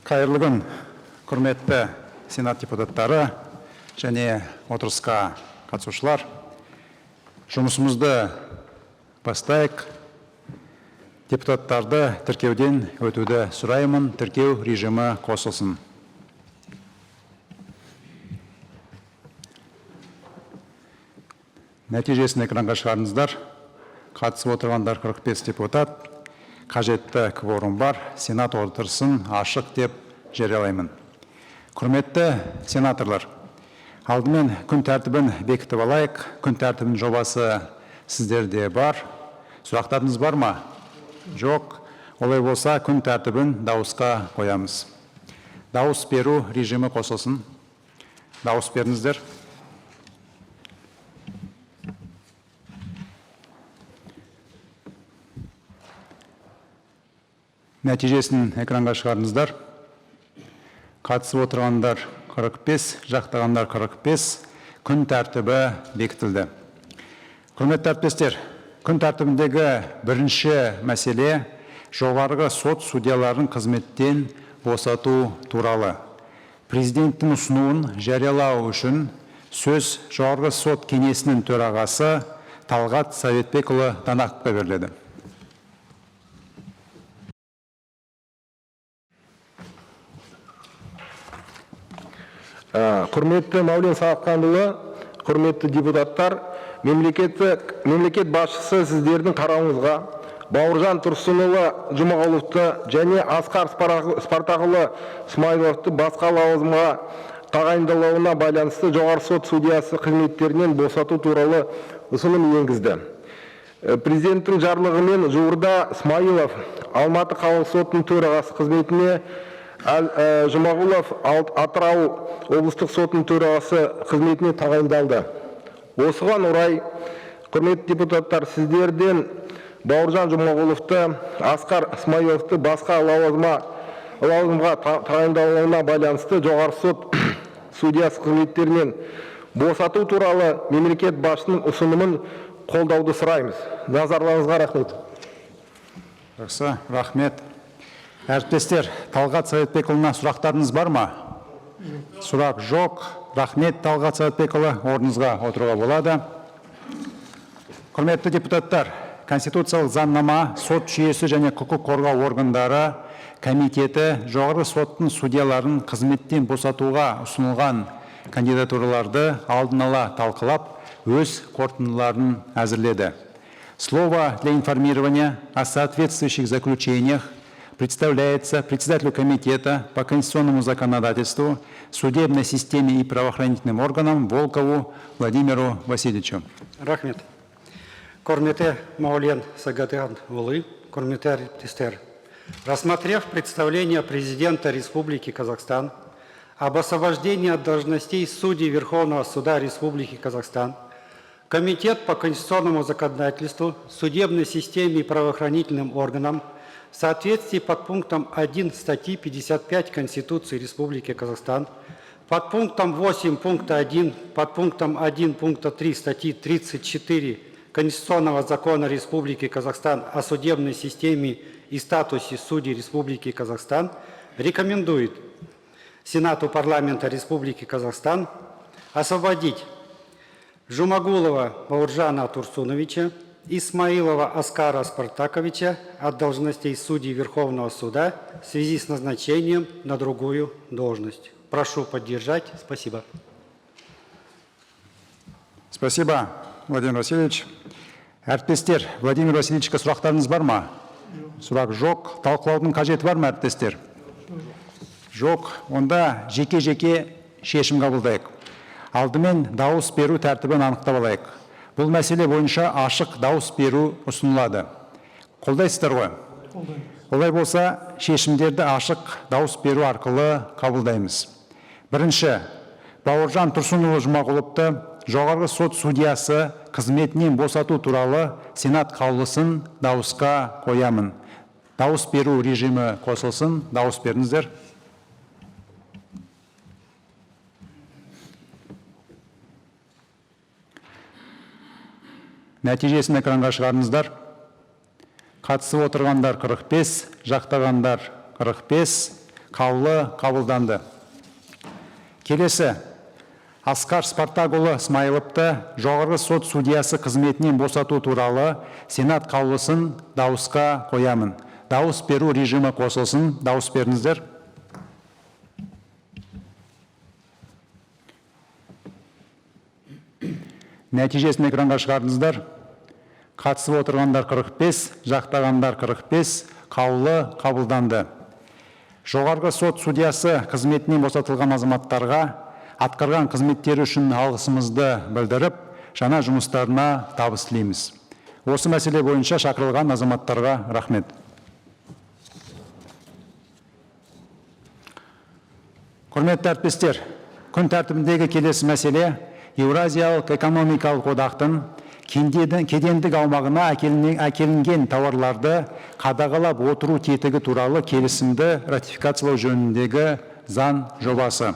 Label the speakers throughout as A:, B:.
A: Қайырлы күн, құрметті Сенат депутаттары және отырысқа қатысушылар. Жұмысымызды бастайық. Депутаттарды тіркеуден өтуді сұраймын. Тіркеу режимі қосылсын. Нәтижесін экранға шығарыңыздар. Қатысып отырғандар 45 депутат. Қажетті кворум бар. Сенат отырысын ашық деп жариялаймын. Құрметті сенаторлар, алдымен күн тәртібін бекітіп алайық. Күн тәртібінің жобасы сіздерде бар. Сұрақтарыңыз бар ма? Жоқ. Олай болса, күн тәртібін дауысқа қоямыз. Дауыс беру режимі қосылсын. Дауыс беріңіздер. Нәтижесін экранға шығарыңыздар. Қатысып отырғандар 45, жақтағандар 45, күн тәртібі бекітілді. Құрметті әріптестер, күн тәртібіндегі бірінші мәселе жоғарғы сот судьяларын қызметтен босату туралы. Президенттің ұсынуын жариялау үшін сөз жоғарғы сот кеңесінің төрағасы Талғат Советбекұлы Танақовқа беріледі.
B: Құрметті Мәулен Сағатханұлы, құрметті депутаттар, мемлекет басшысы сіздердің қарауыңызға Бауыржан Тұрсынұлы Жұмағұловты және Асқар Спартақұлы Смайыловты басқа лауазымға тағайындалуына байланысты жоғарғы сот судьясы қызметтерінен босату туралы ұсыным енгізді. Президенттің жарлығымен жуырда Смайылов Алматы қалалық сотының төрағасы қызметіне, Жұмағұлов Атырау облыстық сотының төрағасы қызметіне тағайындалды. Осыған орай, құрметті депутаттар, сіздерден Бауыржан Жұмағұловты, Асқар Смайыловты басқа лауазымға тағайындалуына байланысты жоғарғы сот судьясы қызметтерінен босату туралы мемлекет басшысының ұсынымын қолдауды сұраймыз. Назарларыңызға рахмет.
A: Жақсы, рахмет. Әріптестер, Талғат Советбекұлына сұрақтарыңыз бар ма? Сұрақ жоқ. Рахмет, Талғат Советбекұлы, орныңызға отыруға болады. Құрметті депутаттар, Конституциялық заңнама, сот жүйесі және құқық қорғау органдары комитеті жоғарғы соттың судьяларын қызметтен босатуға ұсынылған кандидатураларды алдын ала талқылап, өз қорытындыларын әзірледі. Слово для информирования о соответствующих заключениях представляется председателю комитета по конституционному законодательству, судебной системе и правоохранительным органам Волкову Владимиру Васильевичу.
C: Рахмет. Құрметті Мәулен Сағатханұлы, құрметті әріптестер, рассмотрев представление президента Республики Казахстан об освобождении от должностей судей Верховного суда Республики Казахстан, Комитет по конституционному законодательству, судебной системе и правоохранительным органам в соответствии под пунктом 1 статьи 55 Конституции Республики Казахстан, под пунктом 8 пункта 1, под пунктом 1 пункта 3 статьи 34 Конституционного закона Республики Казахстан о судебной системе и статусе судей Республики Казахстан рекомендует Сенату парламента Республики Казахстан освободить Жумагулова Бауыржана Турсуновича, Исмаилова Аскара Спартаковича от должностей судей Верховного суда в связи с назначением на другую должность. Прошу поддержать. Спасибо.
A: Спасибо, Владимир Васильевич. Әріптестер, Владимир Васильевичке сұрақтарыңыз бар ма? Сұрақ жоқ. Талқылаудың қажеті бар ма, әріптестер? Жоқ. Онда жеке-жеке шешім қабылдайық. Алдымен дауыс беру тәртібін анықтап алайық. Бұл мәселе бойынша ашық дауыс беру ұсынылады. Қолдайсыздар ғой? Олай болса, шешімдерді ашық дауыс беру арқылы қабылдаймыз. Бірінші, Бауыржан Тұрсынұлы Жұмағұловты жоғарғы сот судьясы қызметінен босату туралы Сенат қаулысын дауысқа қоямын. Дауыс беру режимі қосылсын. Дауыс беріңіздер. Нәтижесін экранға шығарыңыздар. Қатысып отырғандар 45, жақтағандар 45, Қаулы қабылданды. Келесі. Асқар Спартакұлы Смайыловты жоғарғы сот судьясы қызметінен босату туралы Сенат қаулысын дауысқа қоямын. Дауыс беру режимі қосылсын. Дауыс беріңіздер. Нәтижесін экранға шығардыңыздар. Қатысып отырғандар 45, жақтағандар 45, қаулы қабылданды. Жоғарғы сот судьясы қызметінен босатылған азаматтарға атқарған қызметтері үшін алғысымызды білдіріп, жаңа жұмыстарына табыс тілейміз. Осы мәселе бойынша шақырылған азаматтарға рахмет. Құрметті әріптестер, күн тәртібіндегі келесі мәселе Еуразиялық экономикалық одақтың кедендік аумағына әкелінген тауарларды қадағалап отыру тетігі туралы келісімді ратификациялау жөніндегі заң жобасы.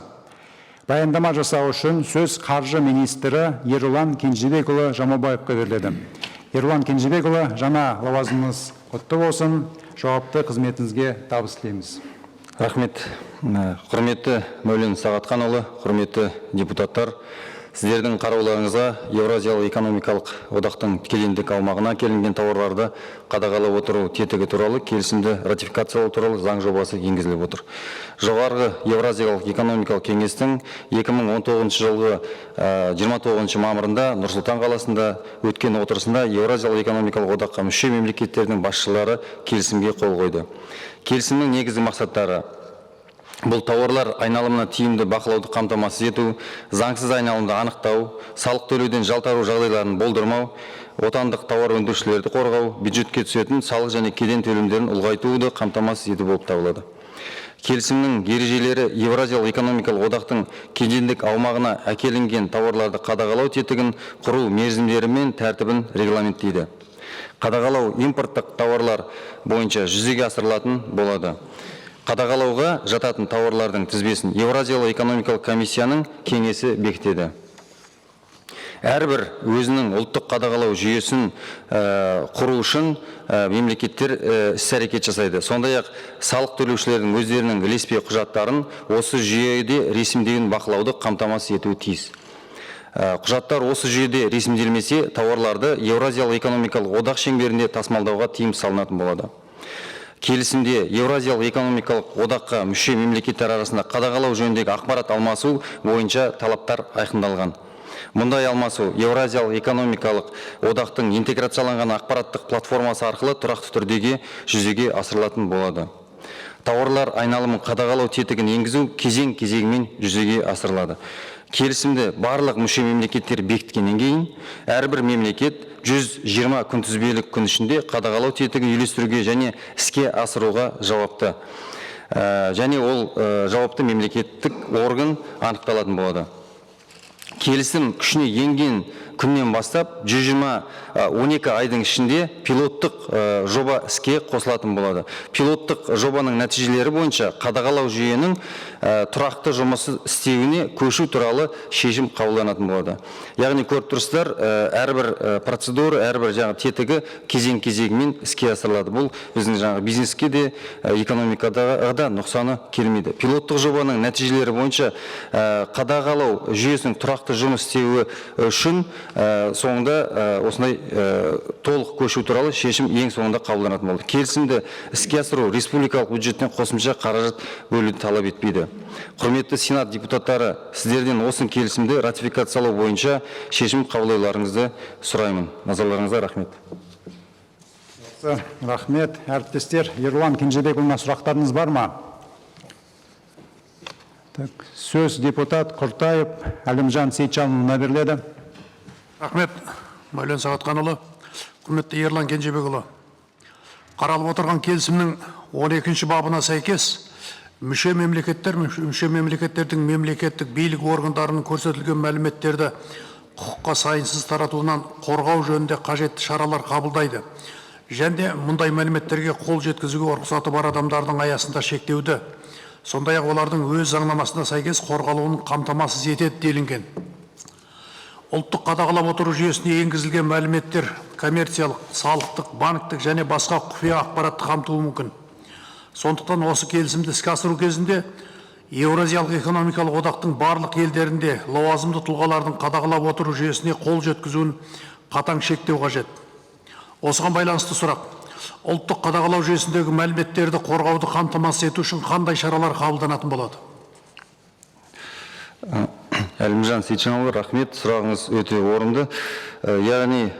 A: Баяндама жасау үшін сөз қаржы министрі Ерұлан Кенжебекұлы Жамабаевқа беріледі. Ерұлан Кенжебекұлы, жаңа лауазымыңыз құтты болсын, жауапты қызметіңізге табыс тілейміз.
D: Рахмет. Құрметті Мәулен Сағатханұлы, құрметті депутаттар, сіздердің қарауларыңызға Еуразиялық экономикалық одақтың кедендік аумағына әкелінген тауарларды қадағалап отыру тетігі туралы келісімді ратификациялау туралы заң жобасы енгізіліп отыр. Жоғарғы Еуразиялық экономикалық кеңестің 2019 жылғы 29 мамырында Нұр-Сұлтан қаласында өткен отырысында Еуразиялық экономикалық одаққа мүше мемлекеттердің басшылары келісімге қол қойды. Келісімнің негізгі мақсаттары: бұл тауарлар айналымына тиімді бақылауды қамтамасыз ету, заңсыз айналымды анықтау, салық төлеуден жалтару жағдайларын болдырмау, отандық тауар өндірушілерді қорғау, бюджетке түсетін салық және кеден төлемдерін ұлғайтуды қамтамасыз ету болып табылады. Келісімнің ережелері Еуразиялық экономикалық одақтың кедендік аумағына әкелінген тауарларды қадағалау тетігін құру мерзімдері мен тәртібін регламенттейді. Қадағалау импорттық тауарлар бойынша жүзеге асырылатын болады. Қадағалауға жататын тауарлардың тізбесін Еуразиялық экономикалық комиссияның кеңесі бекітеді. Әрбір өзінің ұлттық қадағалау жүйесін құру үшін мемлекеттер іс-әрекет жасайды. Сондай-ақ салық төлеушілердің өздерінің ілеспе құжаттарын осы жүйеде ресімдеуін бақылауды қамтамасыз етуі тиіс. Құжаттар осы жүйеде ресімделмесе, тауарларды Еуразиялық экономикалық одақ шеңберінде тасымалдауға тыйым салынатын болады. Келісімде Еуразиялық экономикалық одаққа мүше мемлекеттер арасында қадағалау жөніндегі ақпарат алмасу бойынша талаптар айқындалған. Мұндай алмасу Еуразиялық экономикалық одақтың интеграцияланған ақпараттық платформасы арқылы тұрақты түрдегі жүзеге асырылатын болады. Тауарлар айналымын қадағалау тетігін енгізу кезең-кезегімен жүзеге асырылады. Келісімді барлық мүше мемлекеттер бекіткеннен кейін, әрбір мемлекет 120 күнтізбелік күн ішінде қадағалау тетігін үйлестіруге және іске асыруға жауапты. Және ол жауапты мемлекеттік орган анықталатын болады. Келісім күшіне енген күннен бастап 12 айдың ішінде пилоттық жоба іске қосылатын болады. Пилоттық жобаның нәтижелері бойынша қадағалау жүйенің тұрақты жұмысы істеуіне көшу туралы шешім қабылданатын болады. Яғни көріп тұрсыздар, әрбір процедура, әрбір тетігі кезең-кезегімен іске асырылады. Бұл біздің бизнеске де, экономикаға да нұқсаны келмейді. Пилоттық жобаның нәтижелері бойынша қадағалау жүйесінің тұрақты жұмыс істеуі үшін соңында осындай толық көшу туралы шешім ең соңында қабылданатын болды. Келісімді іске асыру республикалық бюджеттен қосымша қаражат бөлуді талап етпейді. Құрметті Сенат депутаттары, сіздерден осы келісімді ратификациялау бойынша шешім қабылдауларыңызды сұраймын. Назарларыңызға рахмет.
A: Рахмет. Әріптестер, Ерұлан Кенжебекұлына сұрақтарыңыз бар ма? Сөз депутат Құртаев Әлімжан Сейітжанұлына беріледі.
E: Рахмет, Мәулен Сағатханұлы. Құрметті Ерлан Кенжебекұлы. Қаралып отырған келісімнің 12-ші бабына сәйкес, мүше мемлекеттердің мемлекеттік билік органдарының көрсетілген мәліметтерді құқыққа сайынсыз таратуынан қорғау жөнінде қажетті шаралар қабылдайды. Және мұндай мәліметтерге қол жеткізуге рұқсаты бар адамдардың аясында шектеуді, сондай-ақ олардың өз заңнамасына сәйкес қорғалуын қамтамасыз етеді делінген. Ұлттық қадағалап отыру жүйесіне енгізілген мәліметтер коммерциялық, салықтық, банктік және басқа құпия ақпаратты қамтуы мүмкін. Сондықтан осы келісімді іске асыру кезінде Еуразиялық экономикалық одақтың барлық елдерінде лауазымды тұлғалардың қадағалап отыру жүйесіне қол жеткізуін қатаң шектеу қажет. Осыған байланысты сұрақ: ұлттық қадағалау жүйесіндегі мәліметтерді қорғауды қамтамасыз ету үшін қандай шаралар қабылданатын болады?
D: Әлімжан Сейтжанұлы, рахмет, сұрағыңыз өте орынды. Яғни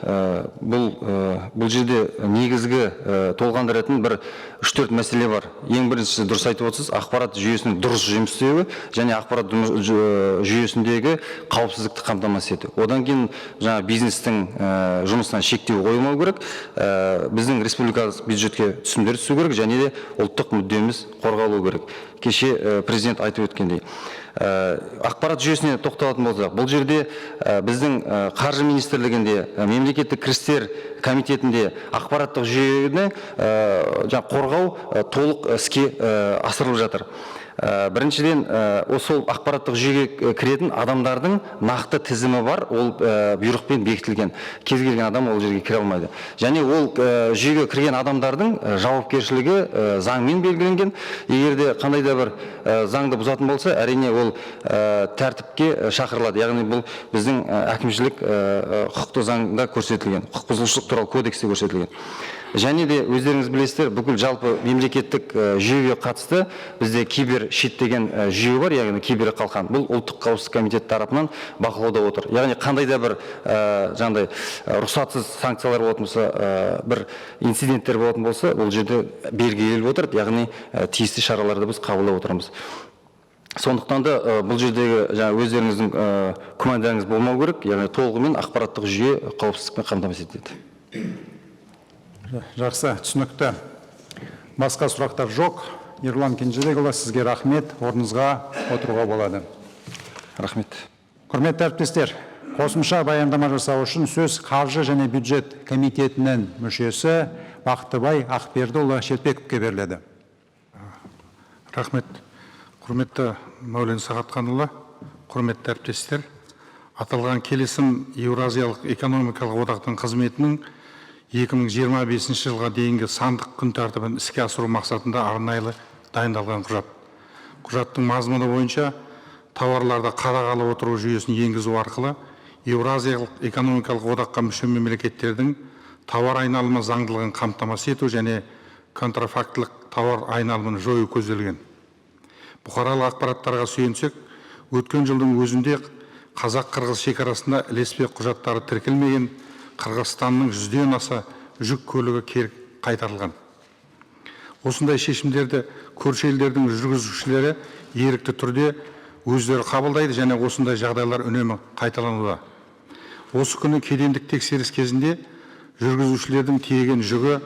D: бұл жерде негізгі толғандыратын бір 3-4 мәселе бар. Ең біріншісі, дұрыс айтып отырсыз, ақпарат жүйесінің дұрыс жұмыс істеуі және ақпарат жүйесіндегі қауіпсіздікті қамтамасыз ету. Одан кейін жаңа бизнестің жұмысынан шектеу қойылмау керек, біздің республикалық бюджетке түсімдер түсу керек және де ұлттық мүддеміз қорғалу керек. Кеше президент айтып өткендей. Ақпарат жүйесіне тоқталатын болсақ, бұл жерде біздің қаржы министрлігінде, мемлекеттік кірістер комитетінде ақпараттық жүйені қорғау толық іске асырылып жатыр. Біріншіден, сол ақпараттық жүйеге кіретін адамдардың нақты тізімі бар, ол бұйрықпен бекітілген. Кез келген адам ол жерге кіре алмайды. Және ол жүйеге кірген адамдардың жауапкершілігі заңмен белгіленген. Егер де қандай да бір заңды бұзатын болса, әрине ол тәртіпке шақырылады. Яғни бұл біздің әкімшілік құқықты заңда көрсетілген, құқық бұзушылық туралы кодексте көрсетілген. Және де өздеріңіз білесіздер, бүкіл жалпы мемлекеттік жүйеге қатысты бізде кибершит деген жүйе бар, яғни киберқалқан. Бұл ұлттық қауіпсіздік комитеті тарапынан бақылауда отыр. Яғни қандай да бір жаңағыдай рұқсатсыз санкциялар болатын болса, бір инциденттер болатын болса, бұл жерде белгіленіп отыр, яғни тиісті шараларды біз қабылдап отырмыз. Сондықтан да бұл жердегі өздеріңіздің күмәндарыңыз болмау керек, яғни толығымен ақпараттық жүйе қауіпсіздікпен қамтамасыз етеді.
A: Жақсы, түсінікті. Басқа сұрақтар жоқ. Ерлан Кенжебекұлы, сізге рахмет. Орныңызға отыруға болады.
D: Рахмет.
A: Құрметті әріптестер, қосымша баяндама жасау үшін сөз қаржы және бюджет комитетінің мүшесі Бақтыбай Ақбердіұлы Шелпековке беріледі.
F: Рахмет. Құрметті Мәулен Сағатханұлы, құрметті әріптестер, аталған келісім Еуразиялық экономикалық одақтың қызметінің 2025 жылға дейінгі сандық күн тәртібін іске асыру мақсатында арнайы дайындалған құжат. Құжаттың мазмұны бойынша тауарларды қадағалап отыру жүйесін енгізу арқылы Еуразиялық экономикалық одаққа мүше мемлекеттердің тауар айналымы заңдылығын қамтамасыз ету және контрафактілік тауар айналымын жою көзделген. Бұқаралық ақпараттарға сүйенсек, өткен жылдың өзінде Қазақ-Қырғыз шекарасында ілеспе құжаттары тіркелмеген Қырғызстанның 100-ден аса жүк көлігі кері қайтарылған. Осындай шешімдерді көрші елдердің жүргізушілері ерікті түрде өздері қабылдайды және осындай жағдайлар үнемі қайталануда. Осы күні кедендік тексеріс кезінде жүргізушілердің тиеген жүгі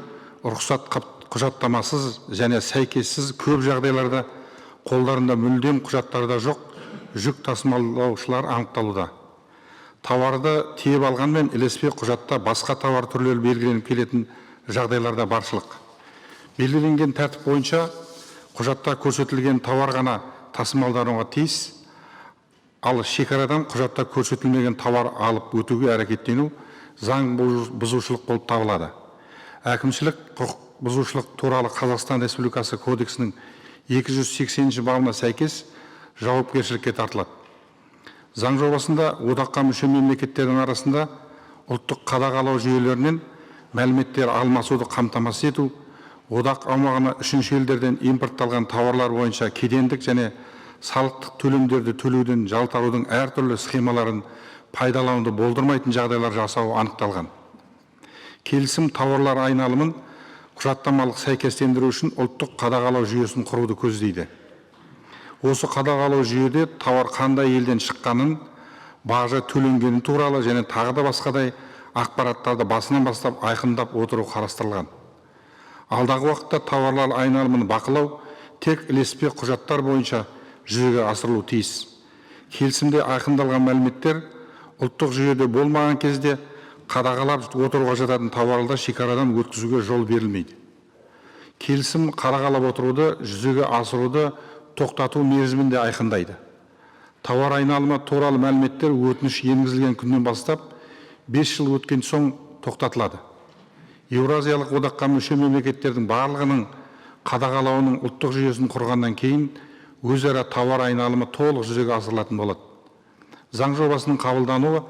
F: рұқсат құжаттамасыз және сәйкессіз көп жағдайларда қолдарында мүлдем құжаттарда жоқ жүк тасымалдаушылар анықталуда. Тауарды тиеп алғанмен ілеспе құжатта басқа тауар түрлері белгіленіп келетін жағдайларда баршылық. Белгіленген тәртіп бойынша құжатта көрсетілген тауар ғана тасымалдануға тиіс, ал шекарадан құжатта көрсетілмеген тауар алып өтуге әрекеттену заң бұзушылық болып табылады. Әкімшілік құқық бұзушылық туралы Қазақстан Республикасы кодексінің 280 бабына сәйкес жауапкершілікке тартылады. Заң жобасында одаққа мүше мемлекеттердің арасында ұлттық қадағалау жүйелерінен мәліметтер алмасуды қамтамасыз ету, одақ аумағына үшінші елдерден импортталған тауарлар бойынша кедендік және салықтық төлемдерді төлеуден жалтарудың әртүрлі схемаларын пайдалануды болдырмайтын жағдайлар жасау анықталған. Келісім тауарлар айналымын құжаттамалық сәйкестендіру үшін ұлттық қадағалау жүйесін құруды көздейді. Осы қадағалау жүйеде тауар қандай елден шыққанын, бажы төленгені туралы және тағы да басқадай ақпараттарды басынан бастап айқындап отыру қарастырылған. Алдағы уақытта тауарлар айналымын бақылау тек ілеспе құжаттар бойынша жүзеге асырылуы тиіс. Келісімде айқындалған мәліметтер ұлттық жүйеде болмаған кезде қадағалап отыруға жататын тауарларды шекарадан өткізуге жол берілмейді. Келісім қадағалап отыруды жүзеге асыруды тоқтату мерзімінде айқындайды. Тауар айналымы туралы мәліметтер өтініш енгізілген күннен бастап 5 жыл өткен соң тоқтатылады. Еуразиялық одаққа мүше мемлекеттердің барлығының қадағалауының ұлттық жүйесін құрғаннан кейін өзара тауар айналымы толық жүзеге асырылатын болады. Заң жобасының қабылдануы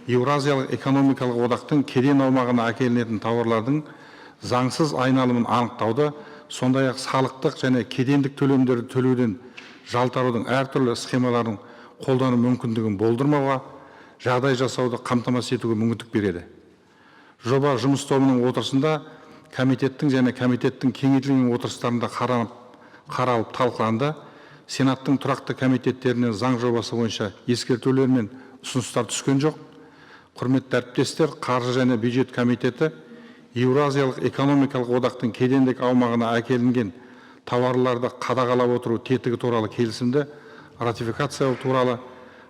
F: Еуразиялық экономикалық одақтың кеден аумағына әкелінетін тауарлардың заңсыз айналымын анықтауды, сондай-ақ салықтық және кедендік төлемдерді төлеуден жалтарудың әртүрлі схемаларын қолдану мүмкіндігін болдырмауға, жағдай жасауды қамтамасыз етуге мүмкіндік береді. Жоба жұмыс тобының отырысында комитеттің және комитеттің кеңейтілген отырыстарында қаралып талқыланды. Сенаттың тұрақты комитеттерінен заң жобасы бойынша ескертулер мен ұсыныстар түскен жоқ. Құрметті әріптестер, қаржы және бюджет комитеті Еуразиялық экономикалық одақтың кедендік аумағына әкелінген тауарларды қадағалап отыру тетігі туралы келісімді ратификациялау туралы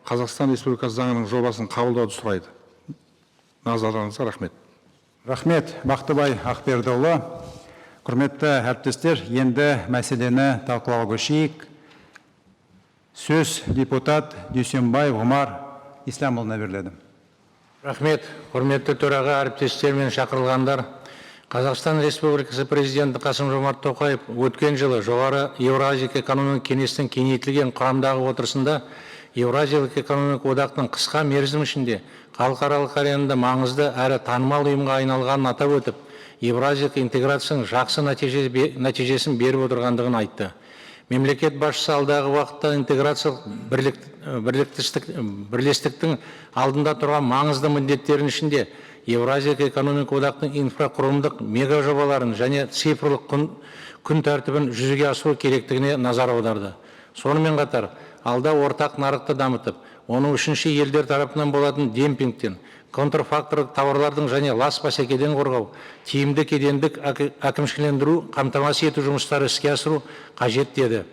F: Қазақстан Республикасы заңының жобасын қабылдауды сұрайды. Назарларыңызға рахмет.
A: Рахмет, Бақтыбай Ақбердіұлы. Құрметті әріптестер, енді мәселені талқылауға көшейік. Сөз депутат Дүйсенбаев Ғұмар Исламұлына беріледі.
G: Рахмет, құрметті төраға, әріптестер мен шақырылғандар. Қазақстан Республикасы президенті Қасым-Жомарт Тоқаев өткен жылы жоғары Еуразиялық экономикалық кеңестің кеңейтілген құрамдағы отырысында Еуразиялық экономикалық одақтың қысқа мерзім ішінде халықаралық аренада маңызды әрі танымал ұйымға айналғанын атап өтіп, Еуразиялық интеграцияның жақсы нәтижесін беріп отырғандығын айтты. Мемлекет басшысы алдағы уақытта интеграциялық бірлестіктің алдында тұрған маңызды міндеттерінің ішінде Еуразиялық экономикалық одақтың инфрақұрылымдық мега жобаларын және цифрлық күн тәртібін жүзеге асыру керектігіне назар аударды. Сонымен қатар, алда ортақ нарықты дамытып, оның үшінші елдер тарапынан болатын демпингтен, контрфакторлық тауарлардың және лас бәсекеден қорғау, тиімді кедендік әкімшілендіру, қамтамасыз ету жұмыстары іске асыру қажет деді.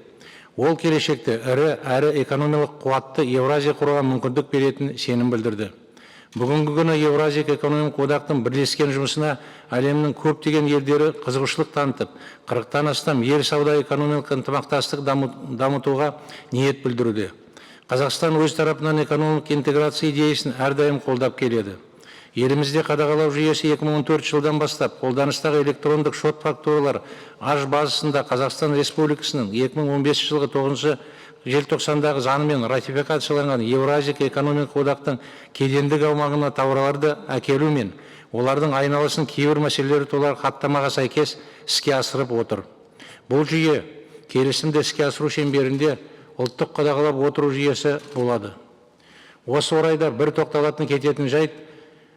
G: Ол келешекте ірі әрі экономикалық қуатты Еуразия құруға мүмкіндік беретін сенім білдірді. Бүгінгі күні Еуразиялық экономикалық одақтың бірлескен жұмысына әлемнің көптеген елдері қызығушылық танытып, 40-тан астам ел сауда экономикалық ынтымақтастық дамытуға ниет білдіруде. Қазақстан өз тарапынан экономикалық интеграция идеясын әрдайым қолдап келеді. Елімізде қадағалау жүйесі 2014 жылдан бастап қолданыстағы электрондық шот фактуралар аж базасында Қазақстан Республикасының 2015 жылғы 9 желтоқсандағы заңымен ратификацияланған Еуразиялық экономикалық одақтың кедендік аумағына тауарларды әкелу мен олардың айналасын кейбір мәселелері туралы хаттамаға сәйкес іске асырып отыр. Бұл жүйе келісімді іске асыру шеңберінде ұлттық қадағалап отыру жүйесі болады. Осы орайда бір тоқталатын кететін жайт,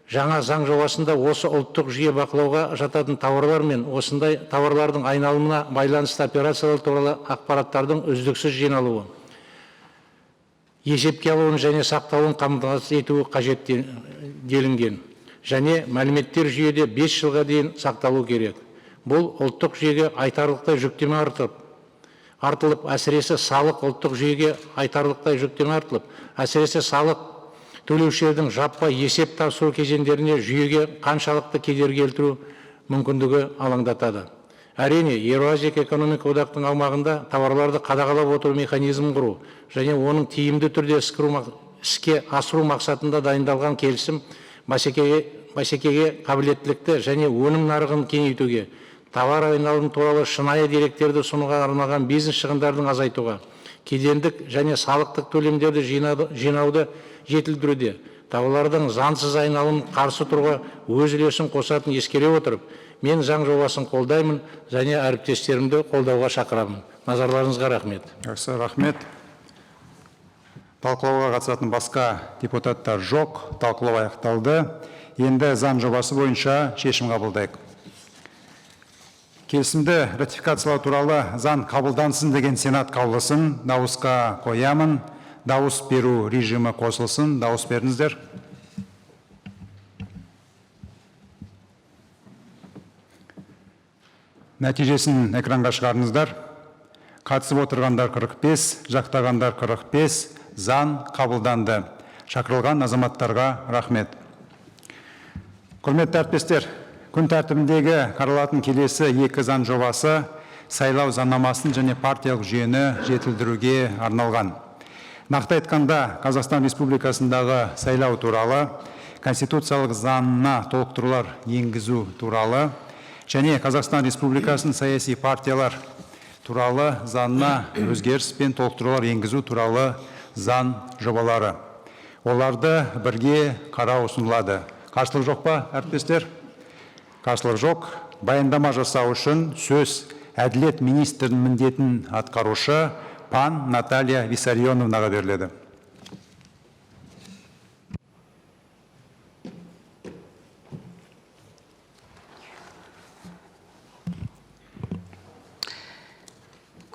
G: жаңа заң жобасында осы ұлттық жүйе бақылауға жататын тауарлар мен осындай тауарлардың айналымына байланысты операциялар туралы ақпараттардың үздіксіз жиналуы, есепке алуын және сақталуын қамтамасыз етуі қажет делінген. Және мәліметтер жүйеде 5 жылға дейін сақталу керек. Бұл ұлттық жүйеге айтарлықтай жүктеме артылып, әсіресе салық ұлттық жүйеге айтарлықтай жүктеме артылып, әсіресе салық төлеушілердің жаппай есеп тапсыру кезеңдеріне жүйеге қаншалықты кедергі келтіру мүмкіндігі алаңдатады. Әрине, Еуразиялық экономикалық одақтың аумағында тауарларды қадағалап отыру механизмін құру және оның тиімді түрде іске асыру мақсатында дайындалған келісім бәсекеге қабілеттілікті және өнім нарығын кеңейтуге, тауар айналымы туралы шынайы деректерді ұсынуға арналған бизнес шығындарын азайтуға, кедендік және салықтық төлемдерді жинауды жетілдіруде, тауарлардың заңсыз айналымын қарсы тұруға өз үлесін қосатын ескере отырып, мен заң жобасын қолдаймын және әріптестерімді қолдауға шақырамын. Назарларыңызға рахмет.
A: Жақсы, рахмет. Талқылауға қатысатын басқа депутаттар жоқ. Талқылау аяқталды. Енді заң жобасы бойынша шешім қабылдайық. Келісімді ратификациялау туралы заң қабылдансын деген Сенат қаулысын дауысқа қоямын. Дауыс беру режимі қосылсын. Дауыс беріңіздер. Нәтижесін экранға шығарыңыздар. Қатысып отырғандар 45, жақтағандар 45, заң қабылданды. Шақырылған азаматтарға рахмет. Құрметті әріптестер, күн тәртібіндегі қаралатын келесі екі заң жобасы сайлау заңнамасын және партиялық жүйені жетілдіруге арналған. Нақты айтқанда, Қазақстан Республикасындағы сайлау туралы, конституциялық заңына толықтырулар енгізу туралы және Қазақстан Республикасының саяси партиялар туралы заңына өзгеріс пен толықтырулар енгізу туралы заң жобалары. Оларды бірге қарау ұсынылады. Қарсылық жоқ па, әріптестер? Қарсылық жоқ. Баяндама жасау үшін сөз әділет министрінің міндетін атқарушы пан Наталья Виссарионовнаға беріледі.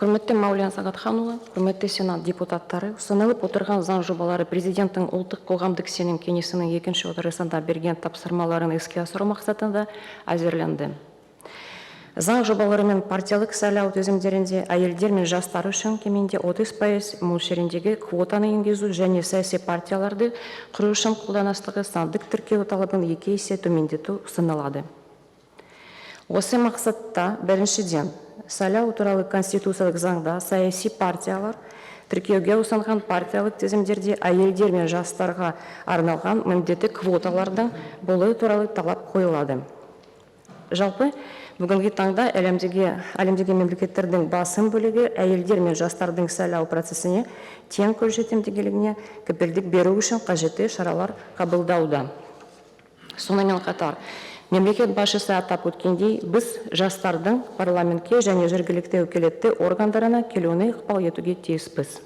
H: Құрметті Маулен Сағатханұлы, құрметті сенат депутаттары, ұсынылып отырған заң жобалары президенттің ұлттық қоғамдық сенім кеңесінің екінші отырысында берген тапсырмаларын іске асыру мақсатында әзірленді. Заң жобаларымен партиялық сайлау тізімдерінде әйелдер мен жастар үшін кемінде 30% мөлшеріндегі квотаны енгізу және саяси партияларды құру үшін қолданыстағы сандық тіркеу талабын 2 есе төмендету ұсынылады. Осы мақсатта біріншіден сайлау туралы конституциялық заңда саяси партиялар тіркеуге ұсынған партиялық тізімдерде әйелдер мен жастарға арналған міндетті квоталардың болуы туралы талап қойылады. Жалпы, бүгінгі таңда әлемдегі мемлекеттердің басым бөлігі әйелдер мен жастардың сайлау процесіне тең қолжетімділігіне кепілдік беру үшін қажетті шаралар қабылдауда. Сонымен қатар, мемлекет басшысы атап өткендей, біз жастардың парламентке және жергілікті өкілетті органдарына келуіне ықпал етуге тиіспіз.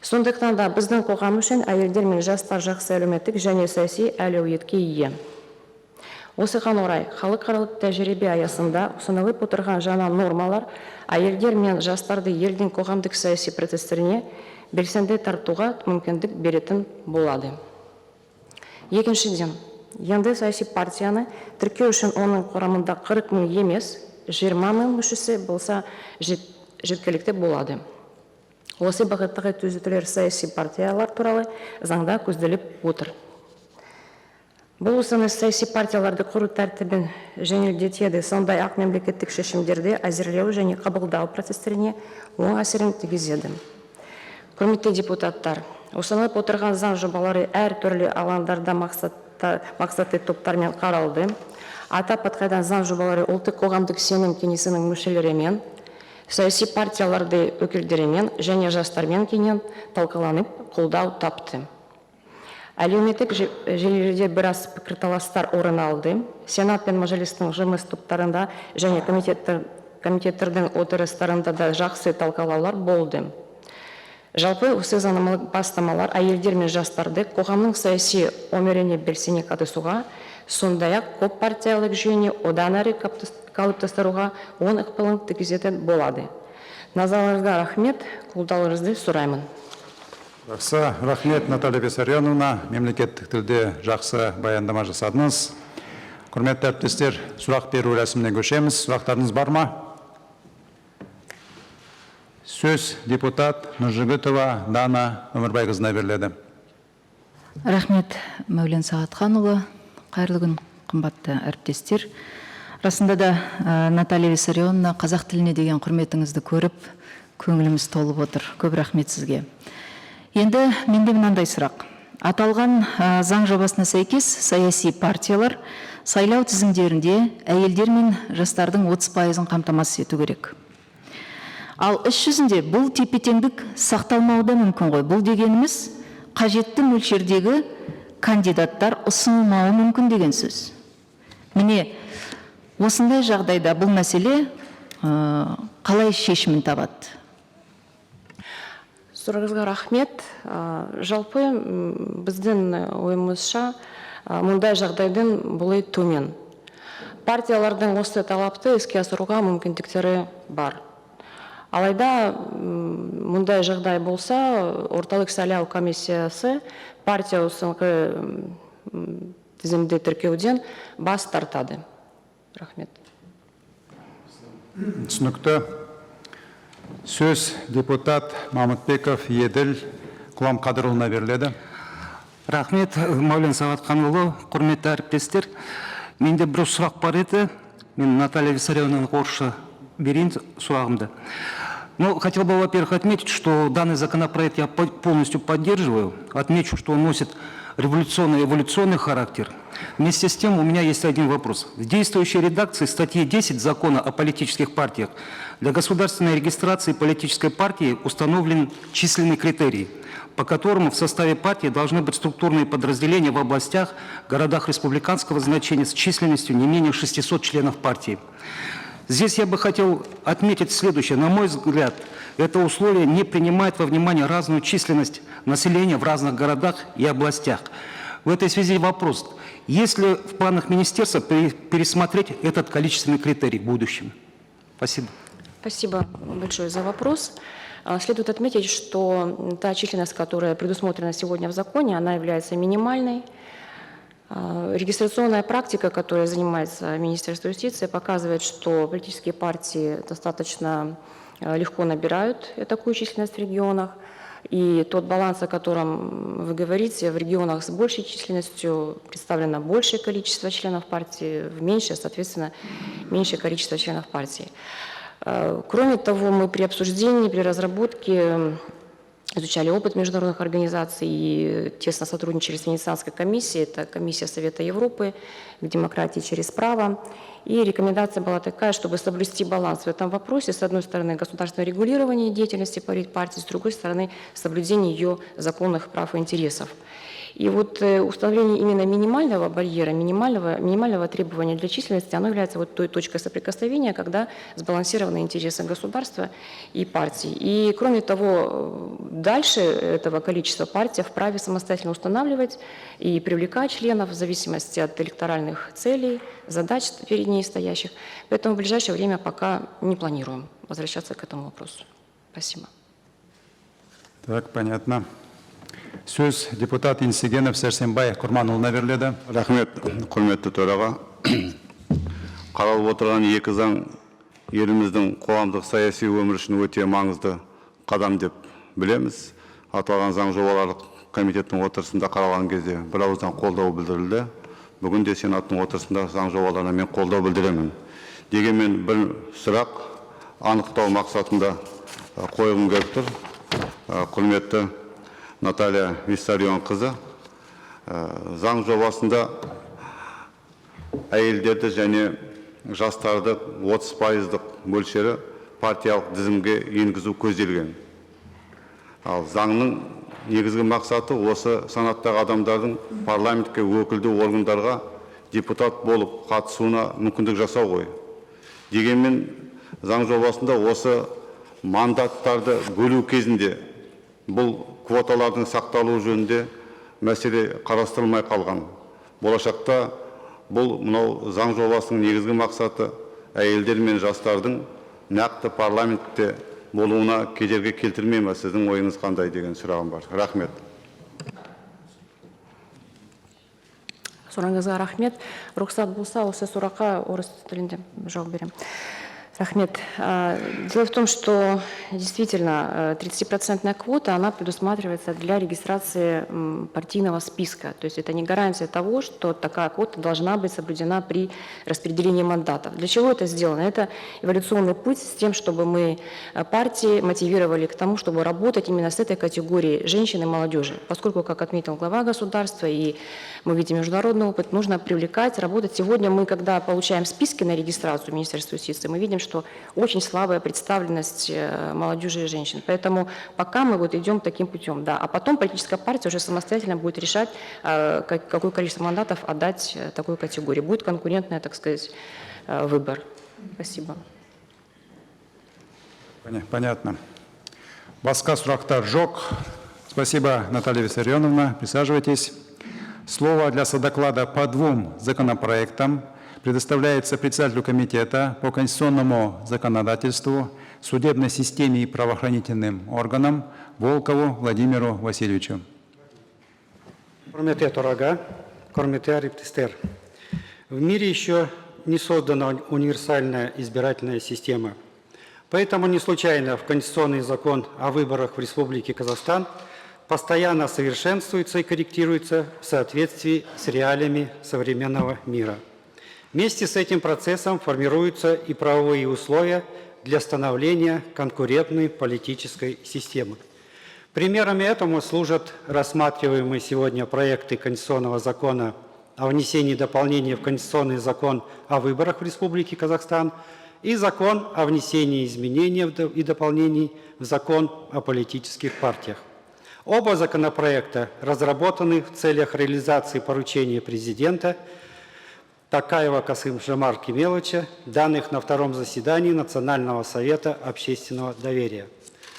H: Сондықтан да біздің қоғам үшін әйелдер мен жастар жақсы әлеуметтік және саяси әлеуетке ие. Осыған орай, халықаралық тәжірибе аясында ұсынылып отырған жаңа нормалар әйелдер мен жастарды елдің қоғамдық саяси процестеріне белсенді тартуға мүмкіндік беретін болады. Екіншіден, енді саяси партияны тіркеу үшін оның құрамында 40 мың емес, 20 мың мүшесі болса жеткілікті болады. Осы бағыттағы түзетулер саяси партиялар туралы заңда көзделіп отыр. Бұл ұсыныс саяси партияларды құру тәртібін жеңілдетеді, сондай-ақ мемлекеттік шешімдерді әзірлеу және қабылдау процестеріне оң әсерін тигізеді. Құрметті депутаттар, ұсынылып отырған заң жобалары әр түрлі алаңдарда мақсатты топтармен қаралды. Атап айтқанда заң жобалары ұлттық қоғамдық сенім кеңесінің мүшелерімен, саяси партияларды өкілдерімен және жастармен кеңінен талқыланып, қолдау тапты. Әлеуметтік желілерде біраз пікірталастар орын алды. Сенат пен мәжілістің жұмыс топтарында және комитеттердің отырыстарында да жақсы талқылаулар болды. Жалпы осы заңнамалық бастамалар әйелдер мен жастарды қоғамның саяси өміріне белсене қатысуға, сондай-ақ көп партиялық жүйені одан әрі қалыптастыруға оң ықпалын тигізетін болады. Назарларыңызға рахмет, қолдауларыңызды сұраймын.
A: Жақсы, рахмет Наталья Виссарионовна, мемлекеттік тілде жақсы баяндама жасадыңыз. Құрметті әріптестер, сұрақ беру рәсіміне көшеміз. Сұрақтарыңыз бар ма? Сөз депутат Нұржігітова Дана Өмірбайқызына беріледі.
I: Рахмет, Мәулен Сағатханұлы. Қайырлы күн, қымбатты әріптестер. Расында да Наталья Виссарионовна, қазақ тіліне деген құрметіңізді көріп, көңіліміз толып отыр. Көп рахмет сізге. Енді менде мынандай сұрақ. Аталған заң жобасына сәйкес саяси партиялар сайлау тізімдерінде әйелдер мен жастардың 30%-ын қамтамасыз ету керек. Ал іс жүзінде бұл тепе-теңдік сақталмауы мүмкін ғой. Бұл дегеніміз қажетті мөлшердегі кандидаттар ұсынылмауы мүмкін деген сөз. Міне, осындай жағдайда бұл мәселе қалай шешімін табады?
H: Сұрағыңызға рахмет. Жалпы біздің ойымызша мұндай жағдайдың бұлай төмен. Партиялардың осы талапты іске асыруға мүмкіндіктері бар. Алайда мұндай жағдай болса, орталық сайлау комиссиясы партия ұсынған тізімді тіркеуден бас тартады. Рахмет.
A: Түсінікті. Сөз депутат Мамытбеков Еділ Құлам-Қадырұлына беріледі.
J: Рахмет, Мәулен Сағатханұлы, құрметті әріптестер. Менде бір сұрақ бар еді. Мен Наталья Виссарионовнаның орысша берейін сұрағымды. Ну, хотел бы, во-первых, отметить, что данный законопроект я полностью поддерживаю. Отмечу, что он носит революционный и эволюционный характер. Вместе с тем у меня есть один вопрос. В действующей редакции статьи 10 Закона о политических партиях для государственной регистрации политической партии установлен численный критерий, по которому в составе партии должны быть структурные подразделения в областях, городах республиканского значения с численностью не менее 600 членов партии. Здесь я бы хотел отметить следующее. На мой взгляд, это условие не принимает во внимание разную численность населения в разных городах и областях. В этой связи вопрос. Есть ли в планах министерства пересмотреть этот количественный критерий в будущем? Спасибо.
H: Спасибо большое за вопрос. Следует отметить, что та численность, которая предусмотрена сегодня в законе, она является минимальной. Регистрационная практика, которой занимается Министерство юстиции, показывает, что политические партии достаточно легко набирают такую численность в регионах. И тот баланс, о котором вы говорите, в регионах с большей численностью представлено большее количество членов партии, в меньшее, соответственно, меньшее количество членов партии. Кроме того, мы при обсуждении, при разработке изучали опыт международных организаций и тесно сотрудничали с Венецианской комиссией, это комиссия Совета Европы к демократии через право. И рекомендация была такая, чтобы соблюсти баланс в этом вопросе. С одной стороны, государственное регулирование деятельности партии, с другой стороны, соблюдение ее законных прав и интересов. И вот установление именно минимального барьера, минимального требования для численности, оно является вот той точкой соприкосновения, когда сбалансированы интересы государства и партий. И кроме того, дальше этого количества партия вправе самостоятельно устанавливать и привлекать членов в зависимости от электоральных целей, задач перед ней стоящих. Поэтому в ближайшее время пока не планируем возвращаться к этому вопросу. Спасибо.
A: Так, понятно. Сөз депутат Инсигенов Сәрсенбай Құрманұлына беріледі.
K: Рахмет, құрметті төраға. Қаралып отырған екі заң еліміздің қоғамдық саяси өмір үшін өте маңызды қадам деп білеміз. Аталған заң жобалары комитеттің отырысында қаралған кезде бірауыздан қолдау білдірілді. Бүгін де сенаттың отырысында заң жобаларына мен қолдау білдіремін. Дегенмен бір сұрақ анықтау мақсатында қойғым келіп тұр. Құрметті Наталья Виссарион қызы, заң жобасында әйелдерді және жастарды 30% мөлшері партиялық тізімге енгізу көзделген. Ал заңның негізгі мақсаты осы санаттағы адамдардың парламентке өкілді органдарға депутат болып қатысуына мүмкіндік жасау ғой. Дегенмен заң жобасында осы мандаттарды бөлу кезінде бұл квоталардың сақталуы жөнінде мәселе қарастырылмай қалған. Болашақта бұл мынау заң жобасының негізгі мақсаты әйелдер мен жастардың нақты парламентте болуына кедергі келтірмей ме? Сіздің ойыңыз қандай деген сұрағым бар. Рахмет.
H: Сұрағыңызға рахмет. Рұқсат болса, осы сұраққа орыс тілінде жауап беремін. Рахмет. Дело в том, что действительно 30% квота, она предусматривается для регистрации партийного списка. То есть это не гарантия того, что такая квота должна быть соблюдена при распределении мандатов. Для чего это сделано? Это эволюционный путь с тем, чтобы мы партии мотивировали к тому, чтобы работать именно с этой категорией женщин и молодежи. Поскольку, как отметил глава государства, и мы видим международный опыт, нужно привлекать, работать. Сегодня мы, когда получаем списки на регистрацию Министерства юстиции, мы видим, что очень слабая представленность молодежи и женщин. Поэтому пока мы вот идем таким путем, да. А потом политическая партия уже самостоятельно будет решать, какое количество мандатов отдать такой категории. Будет конкурентный, так сказать, выбор. Спасибо.
A: Понятно. Басқа сұрақтар жоқ. Спасибо, Наталья Виссарионовна. Присаживайтесь. Слово для содоклада по двум законопроектам предоставляется председателю комитета по конституционному законодательству, судебной системе и правоохранительным органам Волкову Владимиру Васильевичу.
C: Құрметті төраға, құрметті әріптестер. В мире еще не создана универсальная избирательная система. Поэтому не случайно в Конституционный закон о выборах в Республике Казахстан постоянно совершенствуется и корректируется в соответствии с реалиями современного мира. Вместе с этим процессом формируются и правовые условия для становления конкурентной политической системы. Примерами этому служат рассматриваемые сегодня проекты Конституционного закона о внесении дополнений в Конституционный закон о выборах в Республике Казахстан и закон о внесении изменений и дополнений в закон о политических партиях. Оба законопроекта разработаны в целях реализации поручения президента Такаева Касым-Жомарта Кемелевича, данных на втором заседании Национального совета общественного доверия.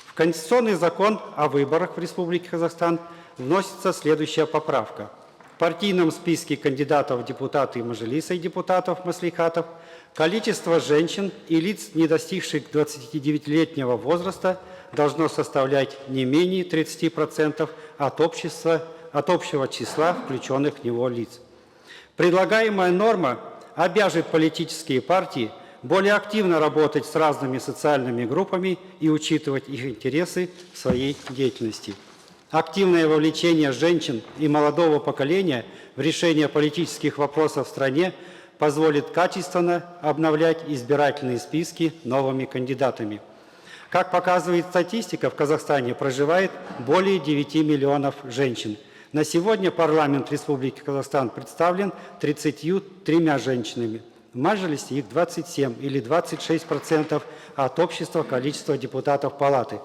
C: В Конституционный закон о выборах в Республике Казахстан вносится следующая поправка. В партийном списке кандидатов в депутаты Мажилиса и депутатов Маслихатов количество женщин и лиц, не достигших 29-летнего возраста, должно составлять не менее 30% от общего числа включенных в него лиц. Предлагаемая норма обяжет политические партии более активно работать с разными социальными группами и учитывать их интересы в своей деятельности. Активное вовлечение женщин и молодого поколения в решение политических вопросов в стране позволит качественно обновлять избирательные списки новыми кандидатами. Как показывает статистика, в Казахстане проживает более 9 миллионов женщин. На сегодня парламент Республики Казахстан представлен 33 женщинами. В Мажилисе их 27 или 26% от общего количества депутатов палаты.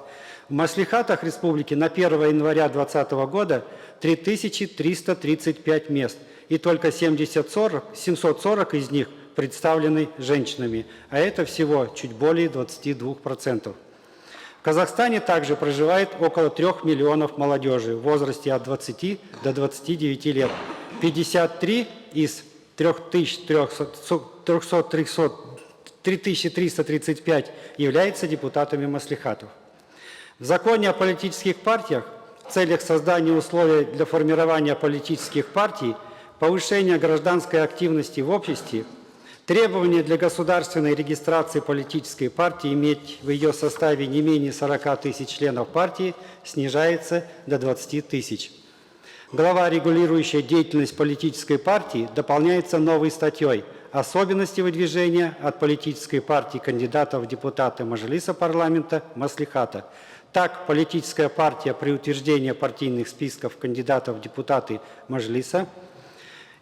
C: В Маслихатах Республики на 1 января 2020 года 3335 мест, и только 740 из них представлены женщинами, а это всего чуть более 22%. В Казахстане также проживает около 3 миллионов молодежи в возрасте от 20 до 29 лет. 53 из 3335 являются депутатами маслихатов. В законе о политических партиях в целях создания условий для формирования политических партий, повышения гражданской активности в обществе, требование для государственной регистрации политической партии иметь в ее составе не менее 40 тысяч членов партии снижается до 20 тысяч. Глава, регулирующая деятельность политической партии, дополняется новой статьей «Особенности выдвижения от политической партии кандидатов в депутаты Мажилиса парламента Маслихата». Так, политическая партия при утверждении партийных списков кандидатов в депутаты Мажилиса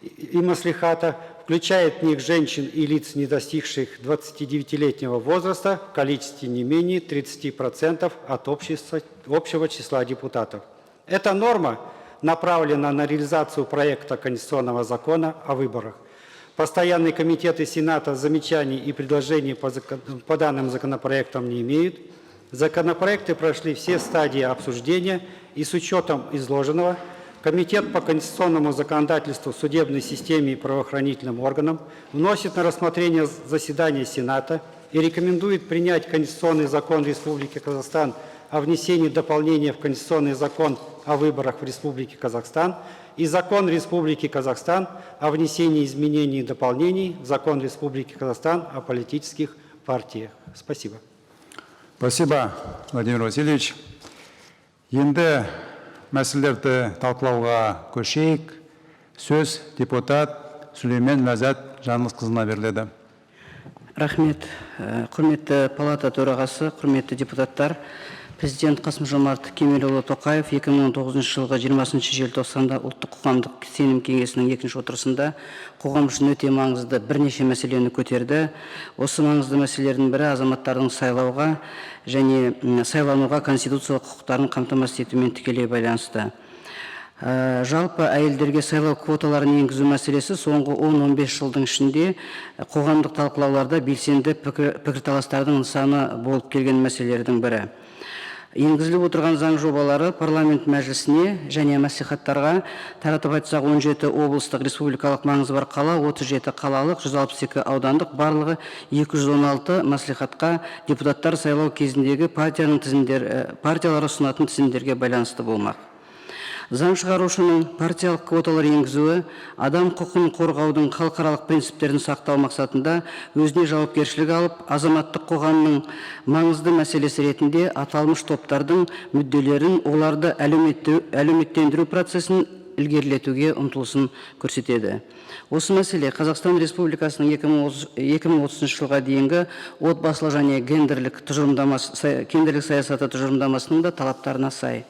C: и Маслихата включает в них женщин и лиц, не достигших 29-летнего возраста, в количестве не менее 30% от общего числа депутатов. Эта норма направлена на реализацию проекта Конституционного закона о выборах. Постоянные комитеты Сената замечаний и предложений по данным законопроектам не имеют. Законопроекты прошли все стадии обсуждения, и с учетом изложенного Комитет по конституционному законодательству, судебной системе и правоохранительным органам вносит на рассмотрение заседания Сената и рекомендует принять Конституционный закон Республики Казахстан о внесении дополнения в Конституционный закон о выборах в Республике Казахстан и закон Республики Казахстан о внесении изменений и дополнений в закон Республики Казахстан о политических партиях. Спасибо.
A: Спасибо, Владимир Васильевич. Енді мәселелерді талқылауға көшейік. Сөз депутат Сүлеймен Ләззат Жаңылысқызына беріледі.
L: Рахмет. Құрметті палата төрағасы, құрметті депутаттар, Президент Қасым-Жомарт Кемелұлы Тоқаев 2019 жылғы 20 желтоқсанда ұлттық қоғамдық сенім кеңесінің екінші отырысында қоғам үшін өте маңызды бірнеше мәселені көтерді. Осы маңызды мәселелердің бірі азаматтардың сайлауға және сайлануға конституциялық құқықтарын қамтамасыз етумен тікелей байланысты. Жалпы әйелдерге сайлау квоталарын енгізу мәселесі соңғы 10-15 жылдың ішінде қоғамдық талқылауларда белсенді пікірталастардың нысаны болып келген мәселелердің бірі. Енгізіліп отырған заң жобалары парламент мәжілісіне және мәслихаттарға, таратып айтсақ 17 облыстық республикалық маңызы бар қала, 37 қалалық, 162 аудандық, барлығы 216 мәслихатқа депутаттар сайлау кезіндегі партиялар ұсынатын тізімдерге байланысты болмақ. Заң шығарушының партиялық квоталар енгізуі адам құқығын қорғаудың халықаралық принциптерін сақтау мақсатында өзіне жауапкершілік алып, азаматтық қоғамның маңызды мәселесі ретінде аталмыш топтардың мүдделерін, оларды әлеуметтендіру процесін ілгерілетуге ұмтылысын көрсетеді. Осы мәселе Қазақстан Республикасының 2030 жылға дейінгі отбасылық және гендерлік саясаты тұжырымдамасының да талаптарына сай.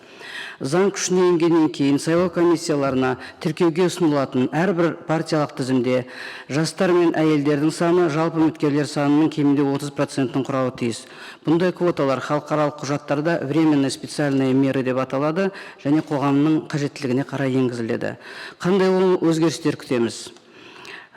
L: Заң күшіне енгеннен кейін сайлау комиссияларына тіркеуге ұсынылатын әрбір партиялық тізімде жастар мен әйелдердің саны жалпы үміткерлер санының кемінде 30%-ның құрауы тиіс. Бұндай квоталар халықаралық құжаттарда временные специальные меры деп аталады және қоғамның қажеттілігіне қарай енгізіледі. Қандай өзгерістер күтеміз?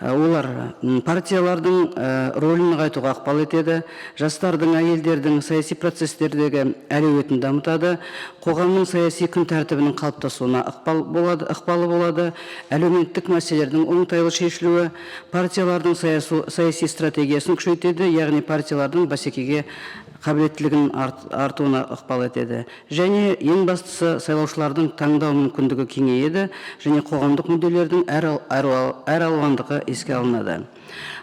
L: Олар партиялардың рөлін нығайтуға ықпал етеді, жастардың, әйелдердің саяси процестердегі әлеуетін дамытады, қоғамның саяси күн тәртібінің қалыптасуына ықпалы болады, әлеуметтік мәселелердің оңтайлы шешілуі, партиялардың саяси стратегиясын күшейтеді, яғни партиялардың бәсекеге қабілеттілігін артуына ықпал етеді. Және ең бастысы сайлаушылардың таңдау мүмкіндігі кеңейеді және қоғамдық мүдделердің әр алуандығы еске алынады.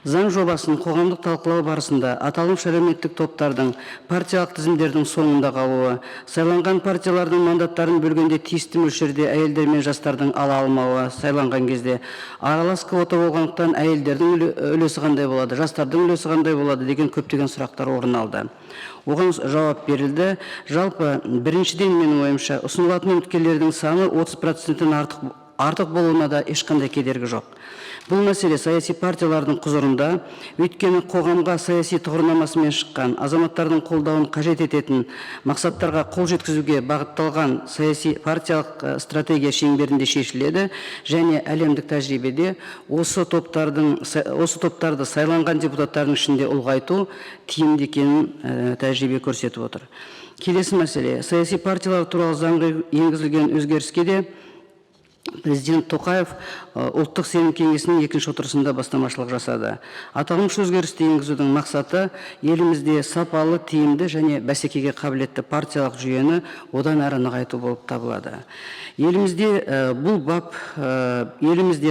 L: Заң жобасын қоғамдық талқылау барысында аталмыш әлеуметтік топтардың партиялық тізімдердің соңында қалуы, сайланған партиялардың мандаттарын бөлгенде тиісті мөлшерде әйелдер мен жастардың ала алмауы, сайланған кезде аралас квота болғандықтан әйелдердің үлесі қандай болады, жастардың үлесі қандай болады деген көптеген сұрақтар орын алды. Оған жауап берілді. Жалпы біріншіден менің ойымша ұсынылатын үміткерлердің саны 30%-тен артық болуына да ешқандай кедергі жоқ. Бұл мәселе саяси партиялардың құзырында, өйткені қоғамға саяси тұғырнамасымен шыққан, азаматтардың қолдауын қажет ететін мақсаттарға қол жеткізуге бағытталған саяси партиялық стратегия шеңберінде шешіледі және әлемдік тәжірибеде осы топтарды сайланған депутаттардың ішінде ұлғайту тиімді екенін тәжірибе көрсетіп отыр. Келесі мәселе, саяси партиялар туралы заңға енгізілген өзгеріске де Президент Тоқаев ұлттық сенім кеңесінің 2-ші отырысында бастамашылық жасады. Аталмыш өзгерісті енгізудің мақсаты елімізде сапалы, тиімді және бәсекеге қабілетті партиялық жүйені одан әрі нығайту болып табылады. Елімізде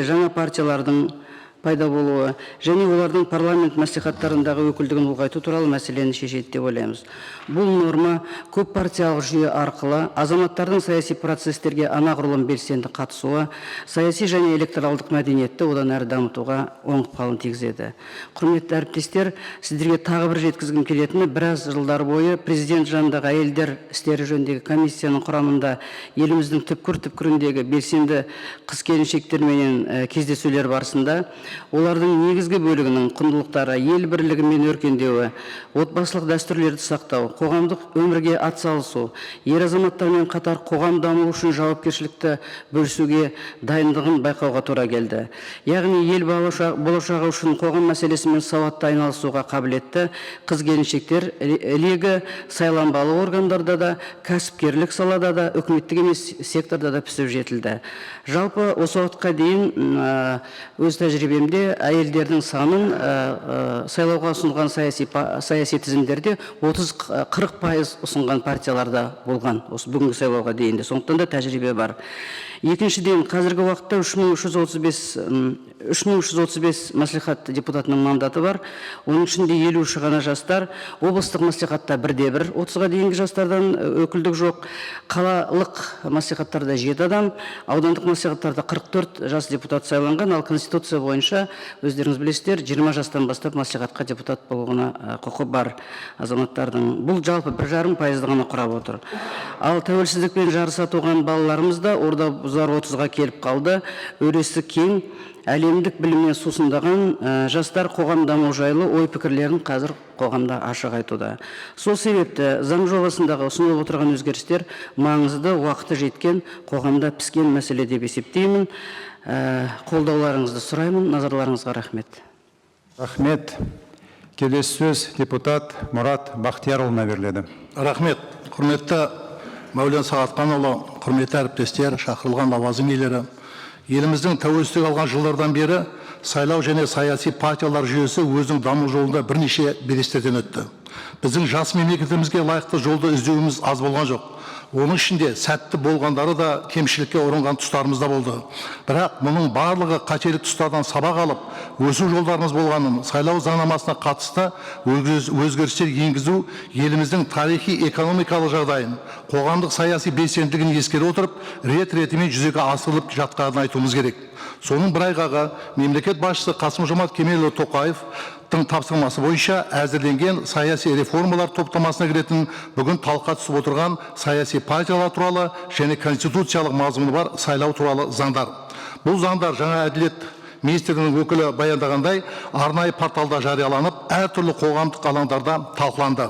L: жаңа партиялардың пайда болуы және олардың парламент мәслихаттарындағы өкілдігін ұлғайту туралы мәселені шешеді деп ойлаймыз. Бұл норма көп партиялық жүйе арқылы азаматтардың саяси процестерге анағұрлым белсенді қатысуы, саяси және электоралдық мәдениетті одан әрі дамытуға оң ықпалын тигізеді. Құрметті әріптестер, сіздерге тағы бір жеткізгім келетіні, біраз жылдар бойы президент жанындағы әйелдер істері жөніндегі комиссияның құрамында еліміздің түпкір-түпкіріндегі белсенді қыз-келіншектерменен кездесулер барысында олардың негізгі бөлігінің құндылықтары ел бірлігі мен өркендеуі, отбасылық дәстүрлерді сақтау, қоғамдық өмірге атсалысу, ер азаматтармен қатар қоғам дамуы үшін жауапкершілікті бөлісуге дайындығын байқауға тура келді. Яғни ел болашағы үшін қоғам мәселесімен сауатты айналысуға қабілетті қыз-келіншектер легі сайланбалы органдарда да, кәсіпкерлік салада да, үкіметтік емес секторда да пісіп жетілді. Жалпы осы уақытқа дейін өз тәжірибемде әйелдердің санын сайлауға ұсынған саяси тізімдерде 30-40% ұсынған партияларда болған, осы бүгінгі сайлауға дейінде. Сондықтан да тәжірибе бар. Екіншіден, қазіргі уақытта 3335 мәслихат депутатының мандаты бар. Оның ішінде 50-ші ғана жастар, облыстық мәслихатта 1-1, 30-ға дейінгі жастардан өкілдік жоқ. Қалалық мәслихаттарда 7 адам, аудандық мәслихаттарда 44 жас депутат сайланған, ал Конституция бойынша, өздеріңіз білесіздер, 20 жастан бастап мәслихатқа депутат болуына құқы бар азаматтардың. Бұл жалпы 1,5% ғана құрап отыр. Ал тәуелсіздікпен жарыса туған балаларымыз да орда бұзар 30-ға келіп қалды. Өресі кең, әлемдік біліммен сусындаған жастар қоғам даму жайлы ой пікірлерін қазір қоғамда ашық айтуда. Сол себепті заң жобасындағы ұсынылып отырған өзгерістер маңызды, уақыты жеткен, қоғамда піскен мәселе деп есептеймін. Қолдауларыңызды сұраймын. Назарларыңызға рахмет.
A: Рахмет. Келесі сөз депутат Мұрат Бақтиярұлына беріледі.
E: Рахмет. Құрметті Мәулен Сағатханұлы, құрметті әріптестер, шақырылған лауазым иелері, еліміздің тәуелсіздік алған жылдардан бері сайлау және саяси партиялар жүйесі өзінің даму жолында бірнеше белестерден өтті. Біздің жас мемлекетімізге лайықты жолды іздеуіміз аз болған жоқ.
F: Оның ішінде сәтті болғандары да кемшілікке ұрынған тұстарымыз да болды. Бірақ мұның барлығы қателік тұстардан сабақ алып, өсу жолдарымыз болғанын, сайлау заңнамасына қатысты өзгерістер енгізу еліміздің тарихи экономикалық жағдайын, қоғамдық саяси белсенділігін ескере отырып, рет-ретімен жүзеге асырылып жатқанын айтуымыз керек. Соның бір айғағы мемлекет басшысы Қасым-Жомарт Кемелұлы Тоқаевтың тапсырмасы бойынша әзірленген саяси реформалар топтамасына кіретін бүгін талқыға түсіп отырған саяси партиялар туралы және конституциялық мазмұны бар сайлау туралы заңдар. Бұл заңдар жаңа әділет министрінің өкілі баяндағандай арнайы порталда жарияланып, әртүрлі қоғамдық алаңдарда талқыланды.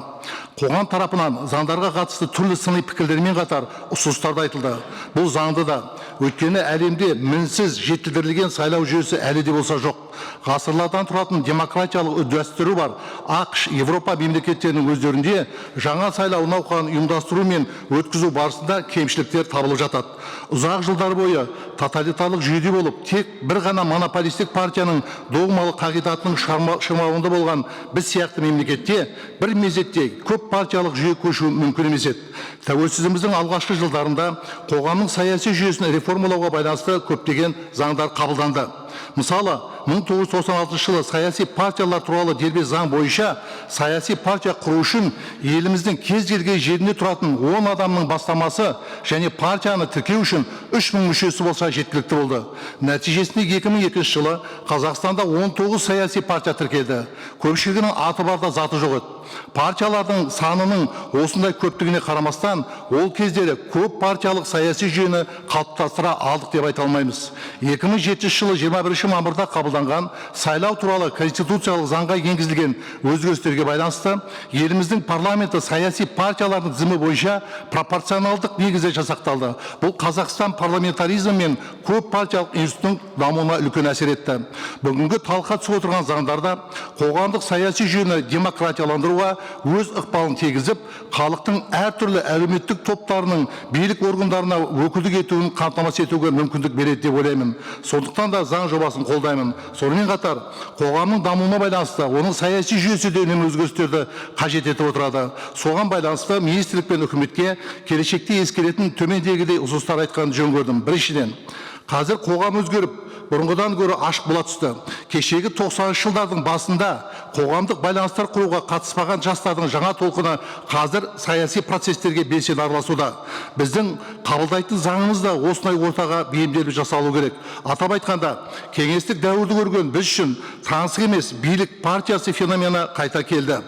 F: Қоғам тарапынан заңдарға қатысты түрлі сыни пікірлермен қатар ұсыныстар айтылды. Бұл заңды да өйткені әлемде мінсіз жетілдірілген сайлау жүйесі әлі де болса жоқ. Ғасырлардан тұратын демократиялық дәстүрі бар ақш, Европа мемлекеттерінің өздерінде жаңа сайлау науқанын ұйымдастыру мен өткізу барысында кемшіліктер табылып жатады. Ұзақ жылдар бойы тоталитарлық жүйеде болып, тек бір ғана монополистік партияның догмалық қағидатының шырмауында болған біз сияқты мемлекетте бір мезетте көп партиялық жүйе көшу мүмкін емес еді. Тәуелсіздігіміздің алғашқы жылдарында қоғамның саяси жүйесін реформалауға байланысты көптеген заңдар қабылданды. Мысалы, 1996 жылы саяси партиялар туралы дербес заң бойынша саяси партия құру үшін еліміздің кез келген жерінде тұратын 10 адамның бастамасы және партияны тіркеу үшін 3000 мүшесі болса жеткілікті болды. Нәтижесінде 2002 жылы Қазақстанда 19 саяси партия тіркелді. Көпшілігінің аты барда заты жоқ еді. Партиялардың санының осындай көптігіне қарамастан, ол кездері көп партиялық саяси жүйені қалыптастыра алдық деп айта алмаймыз. 2007 жылы 21 мамырда қабылданған сайлау туралы конституциялық заңға енгізілген өзгерістерге байланысты еліміздің парламенті саяси партиялардың тізімі бойынша пропорционалдық негізде жасақталды. Бұл Қазақстан парламентаризм мен көп партиялық институттың дамуына үлкен әсер етті. Бүгінгі талқыға түсіп отырған заңдарда қоғамдық саяси жүйені демократияландыруға өз ықпалын тигізіп, халықтың әртүрлі әлеуметтік топтарының билік органдарына өкілдік етуін қамтамасыз етуге мүмкіндік береді деп ойлаймын. Сондықтан да заң жобасын қолдаймын. Сонымен қатар, қоғамның дамуына байланысты, оның саяси жүйесі де үнемі өзгерістерді қажет етіп отырады. Соған байланысты министрлік пен үкіметке келешекте ескеретін төмендегідей ұсыныстар айтқан жөн көрдім. Біріншіден, қазір қоғам өзгеріп, бұрынғыдан гөрі ашық бола түсті. Кешегі 90-шы жылдардың басында қоғамдық байланыстар құруға қатыспаған жастардың жаңа толқыны қазір саяси процестерге белсене араласуда. Біздің қабылдайтын заңымыз да осындай ортаға бейімделіп жасалу керек. Атап айтқанда, кеңестік дәуірді көрген біз үшін таңсық емес билік партиясы феномені қайта келді.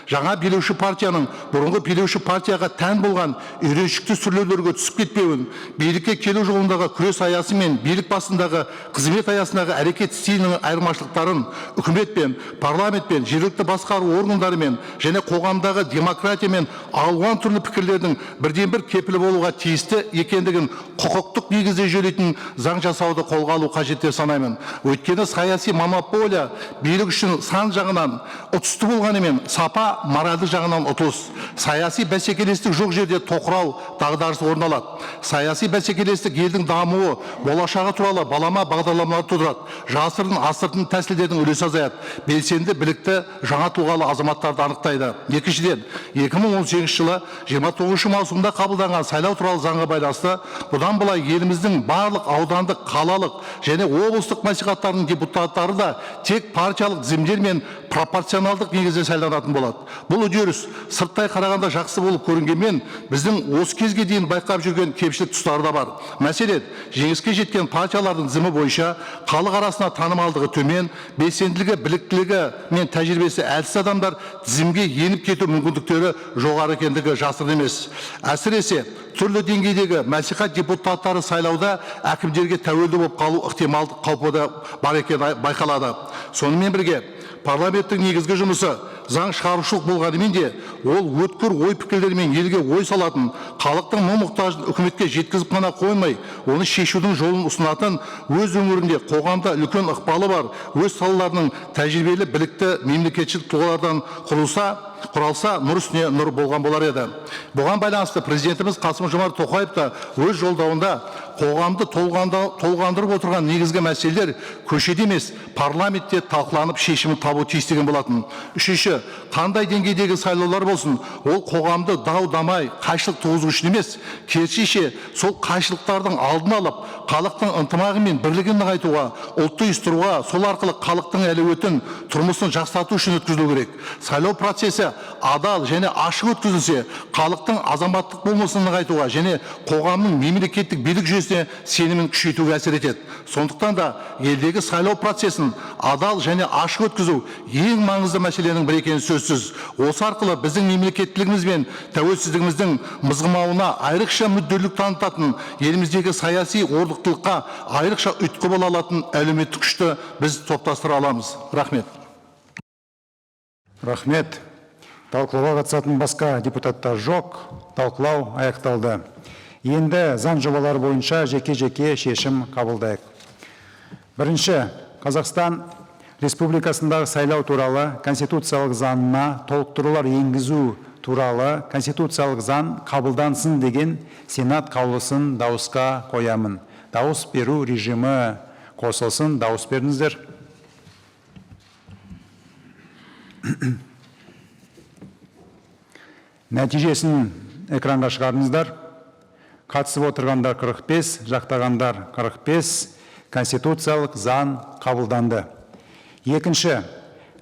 F: Жаңа билеуші партияның бұрынғы билеуші партияға тән болған үйреншікті сүрлеулерге түсіп кетпеуін, билікке келу жолындағы күрес аясы мен билік басындағы қызмет аясындағы әрекет стилінің айырмашылықтарын үкімет пен парламент пен жергілікті басқару органдарымен және қоғамдағы демократия мен алуан түрлі пікірлердің бірден бір кепілі болуға тиісті екендігін құқықтық негізде жүйелейтін заң жасауды қолға алу қажет деп санаймын. Өйткені саяси монополия билік үшін сан жағынан ұтысты болғанымен сапа моральдық жағынан ұтылыс. Саяси бәсекелестік жоқ жерде тоқырау дағдарыс орын алады. Саяси бәсекелестік елдің дамуы, болашағы туралы балама бағдарламалар тудырады. Жасырын асыртын тәсілдердің үлесі азаяды. Белсенді, білікті, жаңа тұлғалы азаматтарды анықтайды. Екіншіден, 2018 жылы 29 маусымда қабылданған сайлау туралы заңға байланысты, бұдан былай еліміздің барлық аудандық, қалалық және облыстық мәслихаттарының депутаттары да тек партиялық тізімдер мен пропорционалдық негізде сайланатын болады. Бұл үдеріс сырттай қарағанда жақсы болып көрінгенмен, біздің осы кезге дейін байқап жүрген кемшілік тұстары да бар. Мәселен, жеңіске жеткен партиялардың тізімі бойынша халық арасына танымалдығы төмен, белсенділігі, біліктілігі мен тәжірибесі әлсіз адамдар тізімге еніп кету мүмкіндіктері жоғары екендігі жасырын емес. Әсіресе түрлі деңгейдегі мәслихат депутаттары сайлауда әкімдерге тәуелді болып қалу ықтималдық қаупі бар екені байқалады. Сонымен бірге парламенттің негізгі жұмысы заң шығарушылық болғанымен де, ол өткір ой пікірлерімен елге ой салатын, халықтың мұң-мұқтажын үкіметке жеткізіп қана қоймай, оны шешудің жолын ұсынатын, өз өңірінде қоғамда үлкен ықпалы бар, өз салаларының тәжірибелі білікті мемлекетшілік тұлғалардан құралса, нұр үстіне нұр болған болар еді. Бұған байланысты президентіміз Қасым-Жомарт Тоқаев та өз жолдауында қоғамды толғандырып отырған негізгі мәселелер көшеде емес, парламентте талқыланып шешімін табу тиіс деген болатын. Үшінші, қандай деңгейдегі сайлаулар болсын, ол қоғамды дау дамай, қайшылық туғызу үшін емес, керісінше сол қайшылықтардың алдын алып, халықтың ынтымағы мен бірлігін нығайтуға, ұлтты ұйыстыруға, сол арқылы халықтың әлеуетін, тұрмысын жақсарту үшін өткізілу керек. Сайлау процесі адал және ашық өткізілсе, халықтың азаматтық болмысын нығайтуға және қоғамның мемлекеттік билік жүйесіне сенімін күшейтуге әсер етеді. Сондықтан да елдегі сайлау процесін адал және ашық өткізу ең маңызды мәселенің бірі екені сөзсіз. Осы арқылы біздің мемлекеттілігіміз бен тәуелсіздігіміздің мызғымауына айрықша мүдделілік танытатын, еліміздегі саяси орнықтылыққа айрықша ұйытқы бола алатын әлеуметтік күшті біз топтастыра аламыз. Рахмет.
A: Рахмет. Талқылауға қатысатын басқа депутаттар жоқ. Талқылау аяқталды. Енді заң жобалары бойынша жеке-жеке шешім қабылдайық. Бірінші, Қазақстан Республикасындағы сайлау туралы конституциялық заңына толықтырулар енгізу туралы конституциялық заң қабылдансын деген Сенат қаулысын дауысқа қоямын. Дауыс беру режимі қосылсын. Дауыс беріңіздер. Нәтижесін экранға шығарыңыздар. Қатысып отырғандар 45, жақтағандар 45, конституциялық заң қабылданды. Екінші,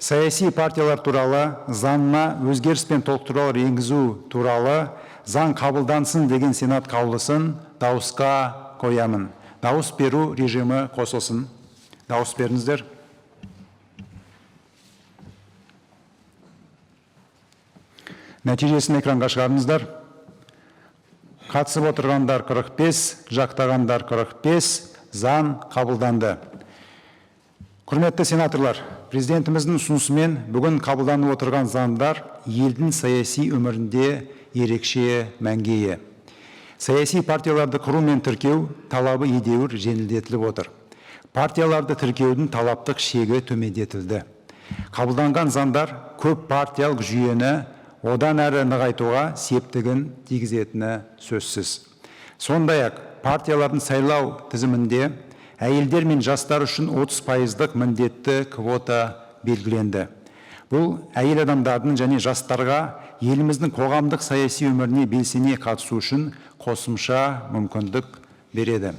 A: саяси партиялар туралы заңына өзгеріс пен толықтырулар енгізу туралы заң қабылдансын деген Сенат қаулысын дауысқа қоямын. Дауыс беру режимі қосылсын. Дауыс беріңіздер. Нәтижесін экранға шығарыңыздар. Қатысып отырғандар 45, жақтағандар 45, заң қабылданды. Құрметті сенаторлар, президентіміздің ұсынысымен бүгін қабылданып отырған заңдар елдің саяси өмірінде ерекше мәнге ие. Саяси партияларды құру мен тіркеу талабы едеуір жеңілдетіліп отыр. Партияларды тіркеудің талаптық шегі төмендетілді. Қабылданған заңдар көп партиялық жүйені одан әрі нығайтуға септігін тигізетіні сөзсіз. Сондай-ақ партиялардың сайлау тізімінде әйелдер мен жастар үшін 30% міндетті квота белгіленді. Бұл әйел адамдардың және жастарға еліміздің қоғамдық саяси өміріне белсене қатысу үшін қосымша мүмкіндік береді.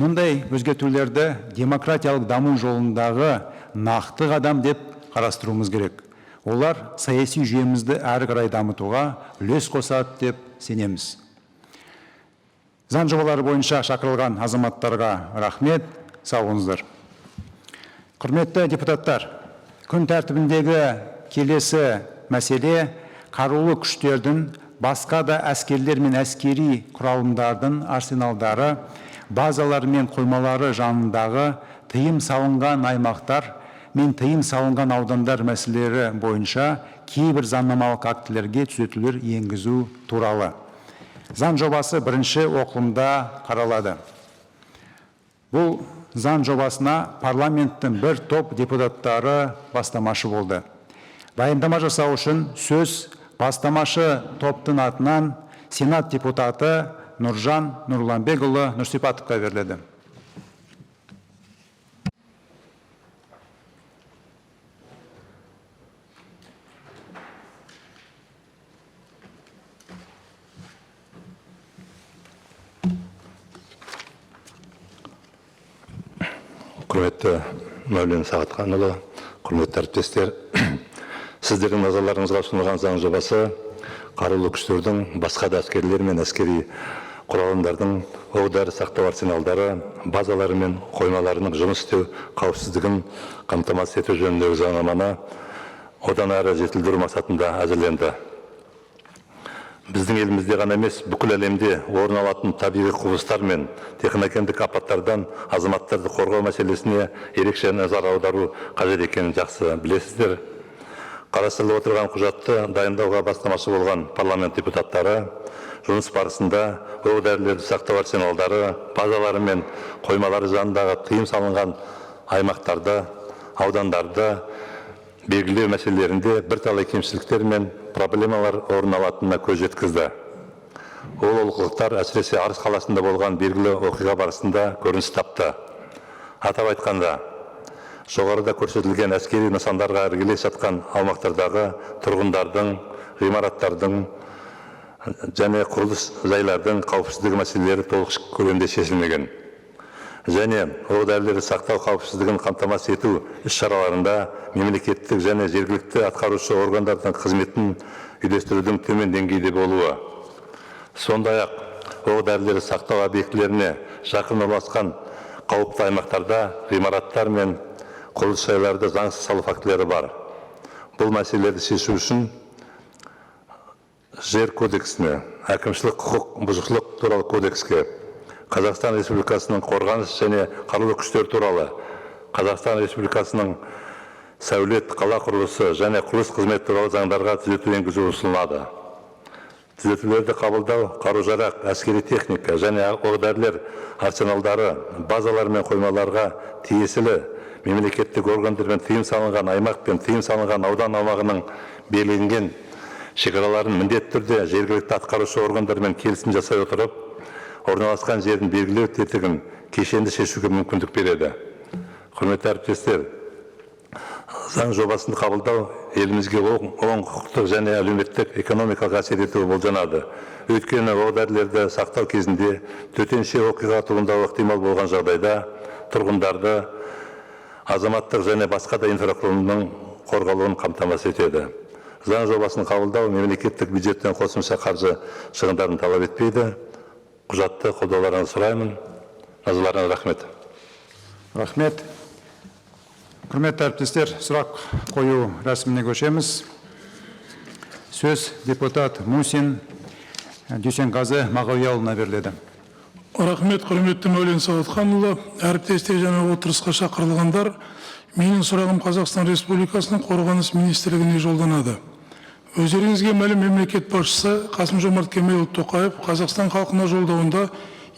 A: Мұндай өзгертулерді демократиялық даму жолындағы нақты қадам деп қарастыруымыз керек. Олар саяси жүйемізді әрі қарай дамытуға үлес қосады деп сенеміз. Заң жобалары бойынша шақырылған азаматтарға рахмет, сау болыңыздар. Құрметті депутаттар, күн тәртібіндегі келесі мәселе қарулы күштердің, басқа да әскерлер мен әскери құралымдардың арсеналдары, базалары мен қоймалары жанындағы тыйым салынған аймақтар мен тыйым салынған аудандар мәселелері бойынша кейбір заңнамалық актілерге түзетулер енгізу туралы. Заң жобасы бірінші оқылымда қаралады. Бұл заң жобасына парламенттің бір топ депутаттары бастамашы болды. Баяндама жасау үшін сөз бастамашы топтың атынан Сенат депутаты Нұржан Нұрланбекұлы Нұрсипатовқа беріледі.
M: Құрметті Мәулен Сағатханұлы, құрметті әріптестер, сіздердің назарларыңызға ұсынылған заң жобасы қарулы күштердің, басқа да әскерлер мен әскери құралымдардың оқ-дәрі сақтау арсеналдары, базалары мен қоймаларының жұмыс істеу қауіпсіздігін қамтамасыз ету жөніндегі заңнаманы одан әрі жетілдіру мақсатында әзірленді. Біздің елімізде ғана емес, бүкіл әлемде орын алатын табиғи құбылыстар мен техногендік апаттардан азаматтарды қорғау мәселесіне ерекше назар аудару қажет екенін жақсы білесіздер. Қарастырылып отырған құжатты дайындауға бастамашы болған парламент депутаттары жұмыс барысында оқ-дәрілерді сақтау арсеналдары, базалары мен қоймалары жанындағы тыйым салынған аймақтарды, аудандарды белгілеу мәселелерінде бірталай кемшіліктер мен проблемалар орын алатынына көз жеткізді. Ол олқылықтар әсіресе Арыс қаласында болған белгілі оқиға барысында көрініс тапты. Атап айтқанда, жоғарыда көрсетілген әскери нысандарға іргелес жатқан аумақтардағы тұрғындардың, ғимараттардың және құрылыс жайлардың қауіпсіздігі мәселелері толық көлемде шешілмеген. Және оқ-дәрілерді сақтау қауіпсіздігін қамтамасыз ету іс-шараларында мемлекеттік және жергілікті атқарушы органдардың қызметін үйлестірудің төмен деңгейде болуы. Сондай-ақ оқ-дәрілерді сақтау объектілеріне жақын орналасқан қауіпті аймақтарда ғимараттар мен құрылыс жайларды заңсыз салу фактілері бар. Бұл мәселелерді шешу үшін жер кодексіне, әкімшілік құқық бұзушылық туралы кодекске, Қазақстан Республикасының қорғаныс және қарулы күштер туралы, Қазақстан Республикасының сәулет, қала құрылысы және құрылыс қызмет туралы заңдарға түзету енгізу ұсынылады. Түзетулерді қабылдау, қару-жарақ, әскери техника және оқ-дәрілер арсеналдары, базалар мен қоймаларға тиесілі мемлекеттік органдармен тыйым салынған аймақ пен тыйым салынған аудан аумағының белгіленген шекараларын міндетті түрде жергілікті атқарушы органдармен келісім жасай отырып, орналасқан жердің белгілеу тетігін кешенді шешуге мүмкіндік береді. Құрметті әріптестер, заң жобасын қабылдау елімізге оң құқықтық және әлеуметтік экономикалық әсер етуі болжанады. Өйткені оқ-дәрілерді сақтау кезінде төтенше оқиға туындауы ықтимал болған жағдайда тұрғындарды азаматтық және басқа да инфрақұрылымның қорғалуын қамтамасыз етеді. Заң жобасын қабылдау мемлекеттік бюджеттен қосымша қаржы шығындарын талап етпейді. Құжатты қолдауларыңызды сұраймын. Назарларыңызға рахмет.
A: Рахмет. Құрметті әріптестер, сұрақ қою рәсіміне көшеміз. Сөз депутат Мусин Дүйсенғазы Мағауияұлына беріледі.
E: Рахмет, құрметті Мәулен Сағатханұлы, әріптестер және отырысқа шақырылғандар. Менің сұрағым Қазақстан Республикасының қорғаныс министрлігіне жолданады. Өздеріңізге мәлім мемлекет басшысы Қасым-Жомарт Кемелұлы Тоқаев Қазақстан халқына жолдауында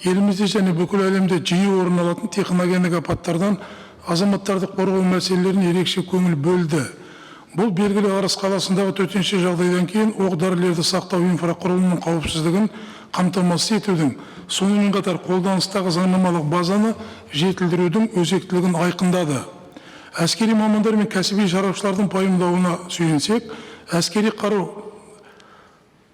E: елімізде және бүкіл әлемде жиі орын алатын техногендік апаттардан азаматтарды қорғау мәселелеріне ерекше көңіл бөлді. Бұл белгілі Арыс қаласындағы төтенше жағдайдан кейін оқ-дәрілерді сақтау инфрақұрылымының қауіпсіздігін қамтамасыз етудің, сонымен қатар қолданыстағы заңнамалық базаны жетілдірудің өзектілігін айқындады. Әскери мамандар мен кәсіби сарапшылардың пайымдауына сүйенсек, әскери қару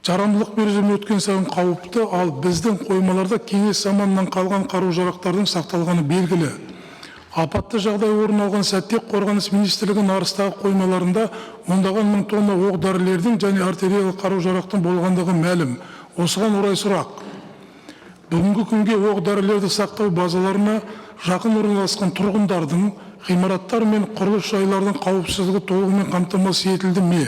E: жарамдылық мерзімі өткен сайын қауіпті, ал біздің қоймаларда кеңес заманынан қалған қару-жарақтардың сақталғаны белгілі. Апатты жағдай орын алған сәтте қорғаныс министрлігінің Арыстағы қоймаларында ондаған мың тонна оқ-дәрілердің және артериялық қару-жарақтың болғандығы мәлім. Осыған орай сұрақ: бүгінгі күнге оқ-дәрілерді сақтау базаларына жақын орналасқан тұрғындардың, ғимараттар мен құрылыс жайлардың қауіпсіздігі толығымен қамтамасыз етілді ме?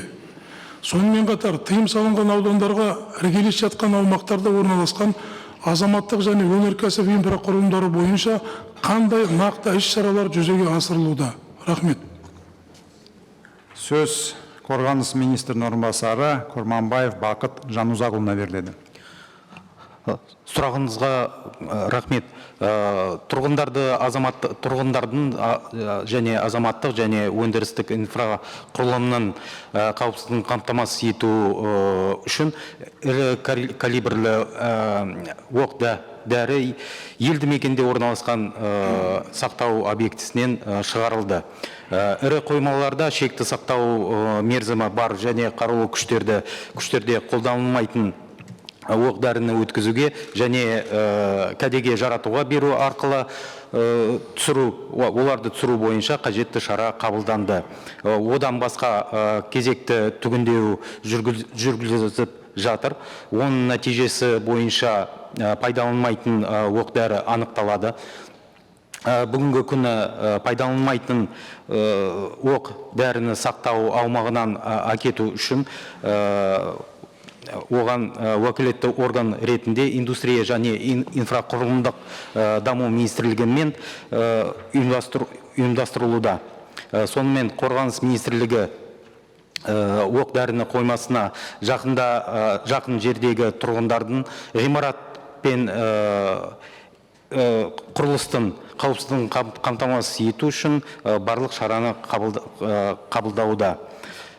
E: Сонымен қатар, тыйым салынған аудандарға іргелес жатқан аумақтарда орналасқан азаматтық және өнеркәсіп инфрақұрылымдары бойынша қандай нақты іс-шаралар жүзеге асырылуда? Рахмет.
A: Сөз қорғаныс министрінің орынбасары Құрманбаев Бақыт Жанұзақұлына беріледі.
G: Сұрағыңызға рахмет. Тұрғындардың және азаматтық және өндірістік инфрақұрылымның қауіпсіздігін қамтамасыз ету үшін ірі калибрлі оқ-дәрі елді мекенде орналасқан сақтау объектісінен шығарылды. Ірі қоймаларда шекті сақтау мерзімі бар және қарулы күштерде қолданылмайтын оқ-дәріні өткізуге және кәдеге жаратуға беру арқылы оларды түсіру бойынша қажетті шара қабылданды. Одан басқа кезекті түгендеу жүргізіліп жатыр. Оның нәтижесі бойынша пайдаланылмайтын оқ-дәрі анықталады. Бүгінгі күні пайдаланылмайтын оқ-дәріні сақтау аумағынан әкету үшін оған уәкілетті орган ретінде индустрия және инфрақұрылымдық даму министрлігімен ұйымдастырылуда. Сонымен қорғаныс министрлігі оқ-дәріні қоймасына жақын жердегі тұрғындардың ғимарат пен құрылыстың қауіпсіздігін қамтамасыз ету үшін барлық шараны қабылдауда.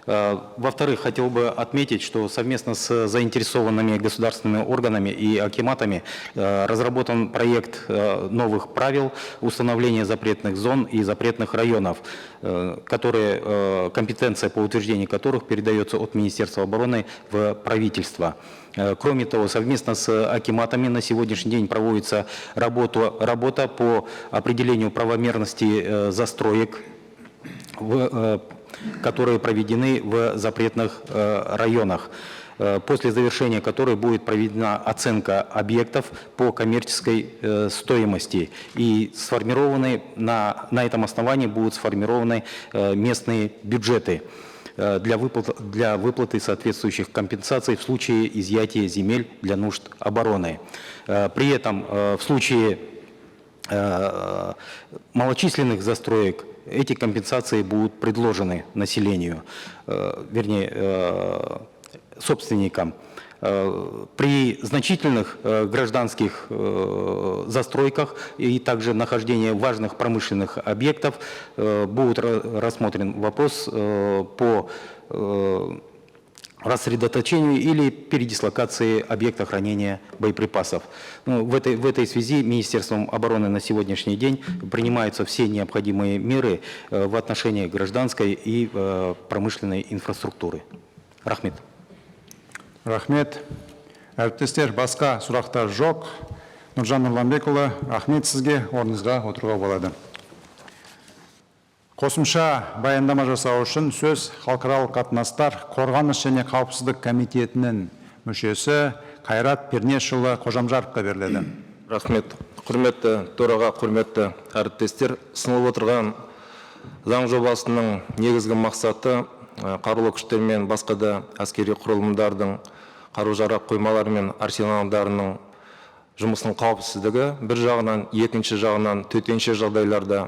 D: Во-вторых, хотел бы отметить, что совместно с заинтересованными государственными органами и акиматами разработан проект новых правил установления запретных зон и запретных районов, компетенция по утверждению которых передается от Министерства обороны в правительство. Кроме того, совместно с акиматами на сегодняшний день проводится работа по определению правомерности застроек, которые проведены в запретных районах, после завершения которой будет проведена оценка объектов по коммерческой стоимости. И сформированы, на этом основании будут сформированы местные бюджеты для выплаты соответствующих компенсаций в случае изъятия земель для нужд обороны. При этом в случае малочисленных застроек эти компенсации будут предложены населению, вернее, собственникам. При значительных гражданских застройках и также нахождении важных промышленных объектов будет рассмотрен вопрос по рассредоточению или передислокации объекта хранения боеприпасов. В этой связи Министерством обороны на сегодняшний день принимаются все необходимые меры в отношении гражданской и промышленной инфраструктуры. Рахмет.
A: Рахмет. Әріптестер, басқа сұрақтар жоқ. Нұржан Нұрланбекұлы, рахмет сізге, орныңызға отыруға болады. Қосымша баяндама жасау үшін сөз халықаралық қатынастар қорғаныс және қауіпсіздік комитетінің мүшесі Қайрат Пернешұлы Қожамжаровқа беріледі.
B: Рахмет. Құрметті төраға, құрметті әріптестер, ұсынылып отырған заң жобасының негізгі мақсаты қарулы күштер мен басқа да әскери құрылымдардың қару-жарақ қоймалары мен арсеналдарының жұмысының қауіпсіздігі бір жағынан, екінші жағынан төтенше жағдайларда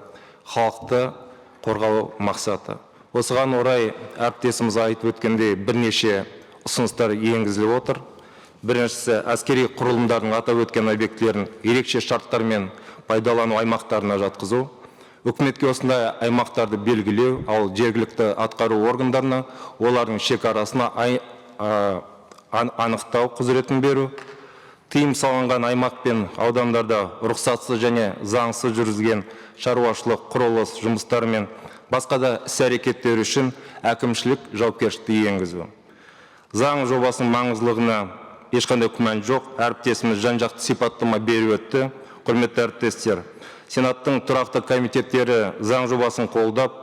B: халықты қорғау мақсаты. Осыған орай әріптесіміз айтып өткендей бірнеше ұсыныстар енгізіліп отыр. Біріншісі, әскери құрылымдардың атап өткен объектілерін ерекше шарттармен пайдалану аймақтарына жатқызу. Үкіметке осындай аймақтарды белгілеу, ал жергілікті атқару органдарына олардың шекарасына анықтау құзыретін беру. Тыйым салынған аймақ пен аудандарда рұқсатсыз және заңсыз жүргізген шаруашылық, құрылыс жұмыстары мен басқа да іс-әрекеттер үшін әкімшілік жауапкершілікті енгізу. Заң жобасының маңыздылығына ешқандай күмән жоқ. Әріптесіміз жан-жақты сипаттама беріп өтті. Құрметті әріптестер, Сенаттың тұрақты комитеттері заң жобасын қолдап,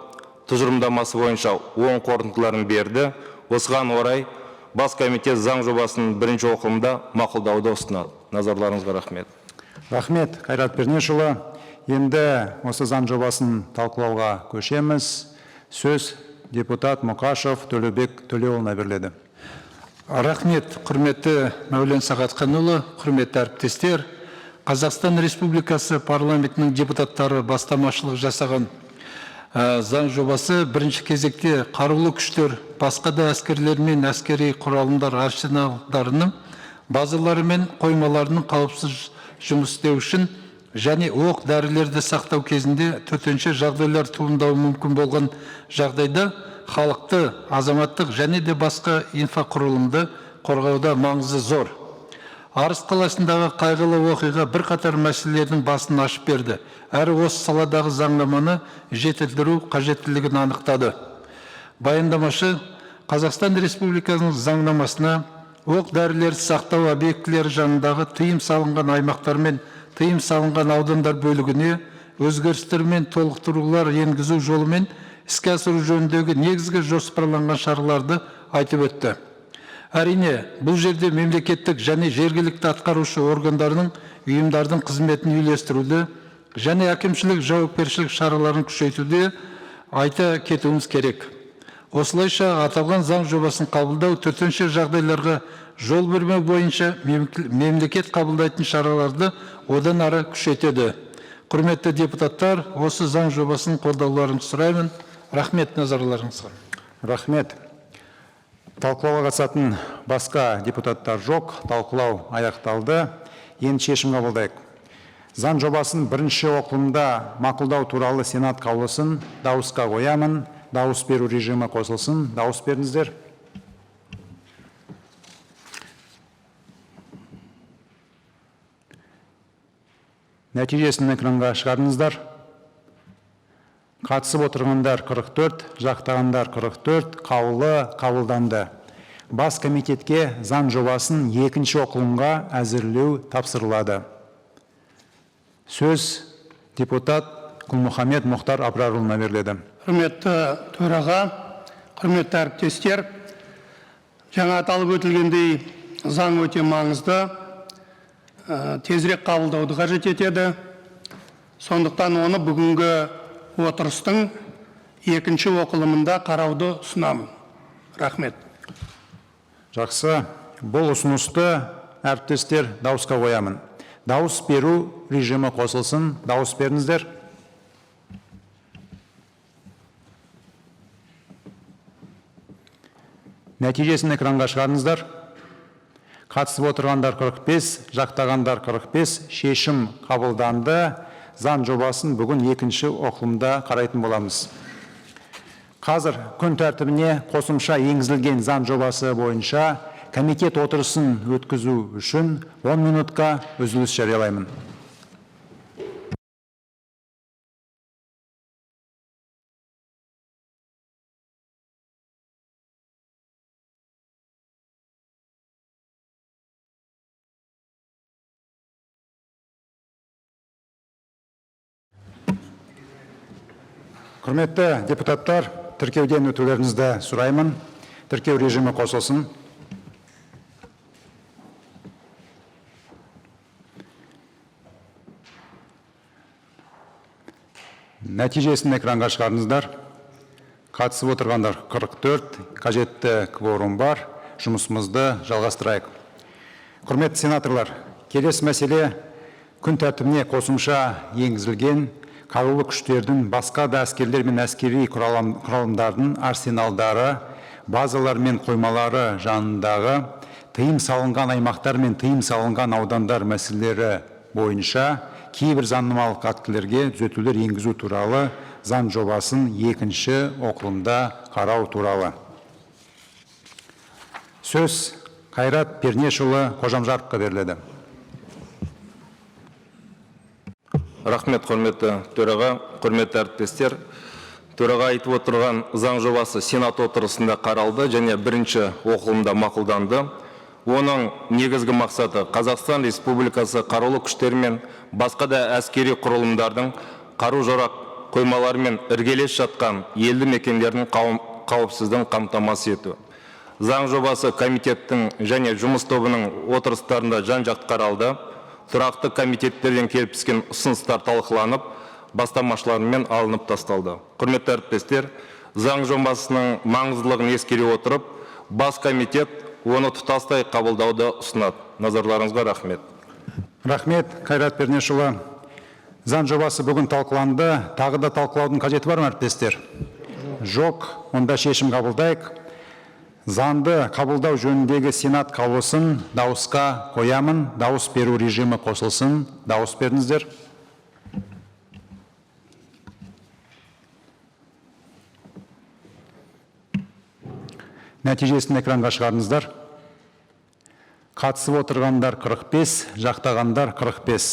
B: тұжырымдамасы бойынша оң қорытындыларын берді. Осыған орай бас комитет заң жобасын бірінші оқылымда мақұлдауды ұсынады. Назарларыңызға рахмет.
A: Рахмет, Қайрат Пернешұлы. Енді осы заң жобасын талқылауға көшеміз. Сөз депутат Мұқашев Төлеубек Төлеуұлына беріледі.
E: Рахмет, құрметті Мәулен Сағатханұлы, құрметті әріптестер. Қазақстан Республикасы парламентінің депутаттары бастамашылық жасаған заң жобасы бірінші кезекте қарулы күштер, басқа да әскерлер мен әскери құралымдар арсеналдарының базалары мен қоймаларының қауіпсіз жұмыс істеу үшін және оқ дәрілерді сақтау кезінде төтенше жағдайлар туындауы мүмкін болған жағдайда халықты, азаматтық және де басқа инфрақұрылымды қорғауда маңызы зор. Арыс қаласындағы қайғылы оқиға бірқатар мәселелердің басын ашып берді. Әрі осы саладағы заңнаманы жетілдіру қажеттілігін анықтады. Баяндамашы Қазақстан Республикасының заңнамасына оқ дәрілерді сақтау объектілері жанындағы тыйым салынған аймақтар мен тыйым салынған аудандар бөлігіне өзгерістер мен толықтырулар енгізу жолымен іске асыру жөніндегі негізгі жоспарланған шараларды айтып өтті. Әрине, бұл жерде мемлекеттік және жергілікті атқарушы органдарының ұйымдардың қызметін үйлестіруді және әкімшілік жауапкершілік шараларын күшейтуде айта кетуіміз керек. Осылайша аталған заң жобасын қабылдау төтенше жағдайларға жол бермеу бойынша мемлекет қабылдайтын шараларды одан ары күшейтеді. Құрметті депутаттар, осы заң жобасын қолдауларыңызды сұраймын. Рахмет, назарларыңызға.
A: Рахмет. Талқылауға қатысатын басқа депутаттар жоқ. Талқылау аяқталды. Енді шешім қабылдайық. Заң жобасын бірінші оқылымда мақұлдау туралы Сенат қаулысын дауысқа қоямын. дауыс беру режимі қосылсын. Дауыс беріңіздер. Нәтижесін экранға шығарыңыздар. Қатысып отырғандар 44, жақтағандар 44, қаулы қабылданды. Бас комитетке заң жобасын екінші оқылымға әзірлеу тапсырылады. Сөз депутат Құлмұхамед Мұхтар Абрарұлына беріледі.
E: Құрметті төраға, құрметті әріптестер, жаңа аталып өтілгендей заң өте маңызды, тезірек қабылдауды қажет етеді. Сондықтан оны бүгінгі отырыстың екінші оқылымында қарауды ұсынамын. Рахмет.
A: Жақсы, бұл ұсынысты әріптестер дауысқа қоямын. Дауыс беру режимі қосылсын. Дауыс беріңіздер. Нәтижесін экранға шығарыңыздар. Қатысып отырғандар 45, жақтағандар 45, шешім қабылданды. Заң жобасын бүгін екінші оқылымда қарайтын боламыз. Қазір күн тәртібіне қосымша енгізілген заң жобасы бойынша комитет отырысын өткізу үшін 10 минутқа үзіліс жариялаймын. Құрметті депутаттар, тіркеуден өтулеріңізді сұраймын. Тіркеу режимі қосылсын. Нәтижесін экранға шығарыңыздар. Қатысып отырғандар 44, қажетті кворум бар. Жұмысымызды жалғастырайық. Құрметті сенаторлар, келесі мәселе күн тәртібіне қосымша енгізілген қарулы күштердің басқа да әскерлер мен әскери құралымдардың арсеналдары, базалар мен қоймалары жанындағы тыйым салынған аймақтар мен тыйым салынған аудандар мәселелері бойынша кейбір заңнамалық актілерге түзетулер енгізу туралы заң жобасын екінші оқылымда қарау туралы. Сөз Қайрат Пернешұлы Қожамжаровқа беріледі.
B: Рахмет, құрметті төраға, құрметті әріптестер. Төраға айтып отырған заң жобасы Сенат отырысында қаралды және бірінші оқылымда мақұлданды. Оның негізгі мақсаты Қазақстан Республикасы қарулы күштері мен басқа да әскери құрылымдардың қару-жарақ қоймалары мен іргелес жатқан елді мекендердің қауіпсіздігін қамтамасыз ету. Заң жобасы комитеттің және жұмыс тобының отырыстарында жан-жақты қаралды. Тұрақты комитеттерден келіп түскен ұсыныстар талқыланып, бастамашылармен алынып тасталды. Құрметті әріптестер, заң жобасының маңыздылығын ескере отырып, бас комитет оны тұтастай қабылдауды ұсынады. Назарларыңызға рахмет.
A: Рахмет, Қайрат Пернешұлы. Заң жобасы бүгін талқыланды. Тағы да талқылаудың қажеті бар ма, әріптестер? Жоқ, онда шешім қабылдайық. Заңды қабылдау жөніндегі Сенат қаулысын дауысқа қоямын. Дауыс беру режимі қосылсын. Дауыс беріңіздер. Нәтижесін экранға шығарыңыздар. Қатысып отырғандар 45, жақтағандар 45.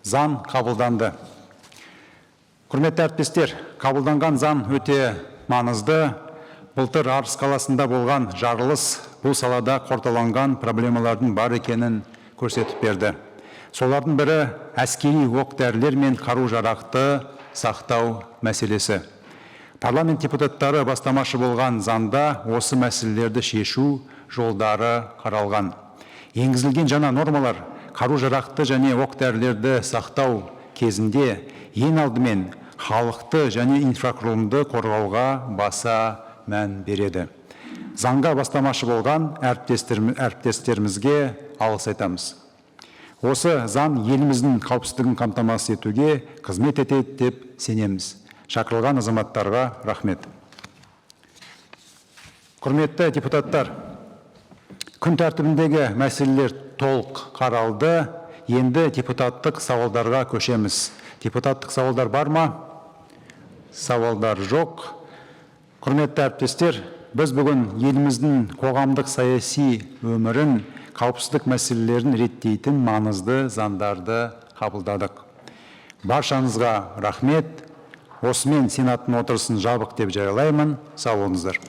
A: Заң қабылданды. Құрметті әріптестер, қабылданған заң өте маңызды. Былтыр Арыс қаласында болған жарылыс бұл салада қордаланған проблемалардың бар екенін көрсетіп берді. Солардың бірі әскери оқ-дәрілер мен қару-жарақты сақтау мәселесі. Парламент депутаттары бастамашы болған заңда осы мәселелерді шешу жолдары қаралған. Енгізілген жаңа нормалар қару-жарақты және оқ-дәрілерді сақтау кезінде ең алдымен халықты және инфрақұрылымды қорғауға баса мән береді. Заңға бастамашы болған әріптестерімізге алғыс айтамыз. Осы заң еліміздің қауіпсіздігін қамтамасыз етуге қызмет етеді деп сенеміз. Шақырылған азаматтарға рахмет. Құрметті депутаттар, күн тәртібіндегі мәселелер толық қаралды. Енді депутаттық сауалдарға көшеміз. Депутаттық сауалдар бар ма? Сауалдар жоқ. Құрметті әріптестер, біз бүгін еліміздің қоғамдық саяси өмірін, қауіпсіздік мәселелерін реттейтін маңызды заңдарды қабылдадық. Баршаңызға рахмет. Осымен Сенаттың отырысын жабық деп жариялаймын. Сау болыңыздар.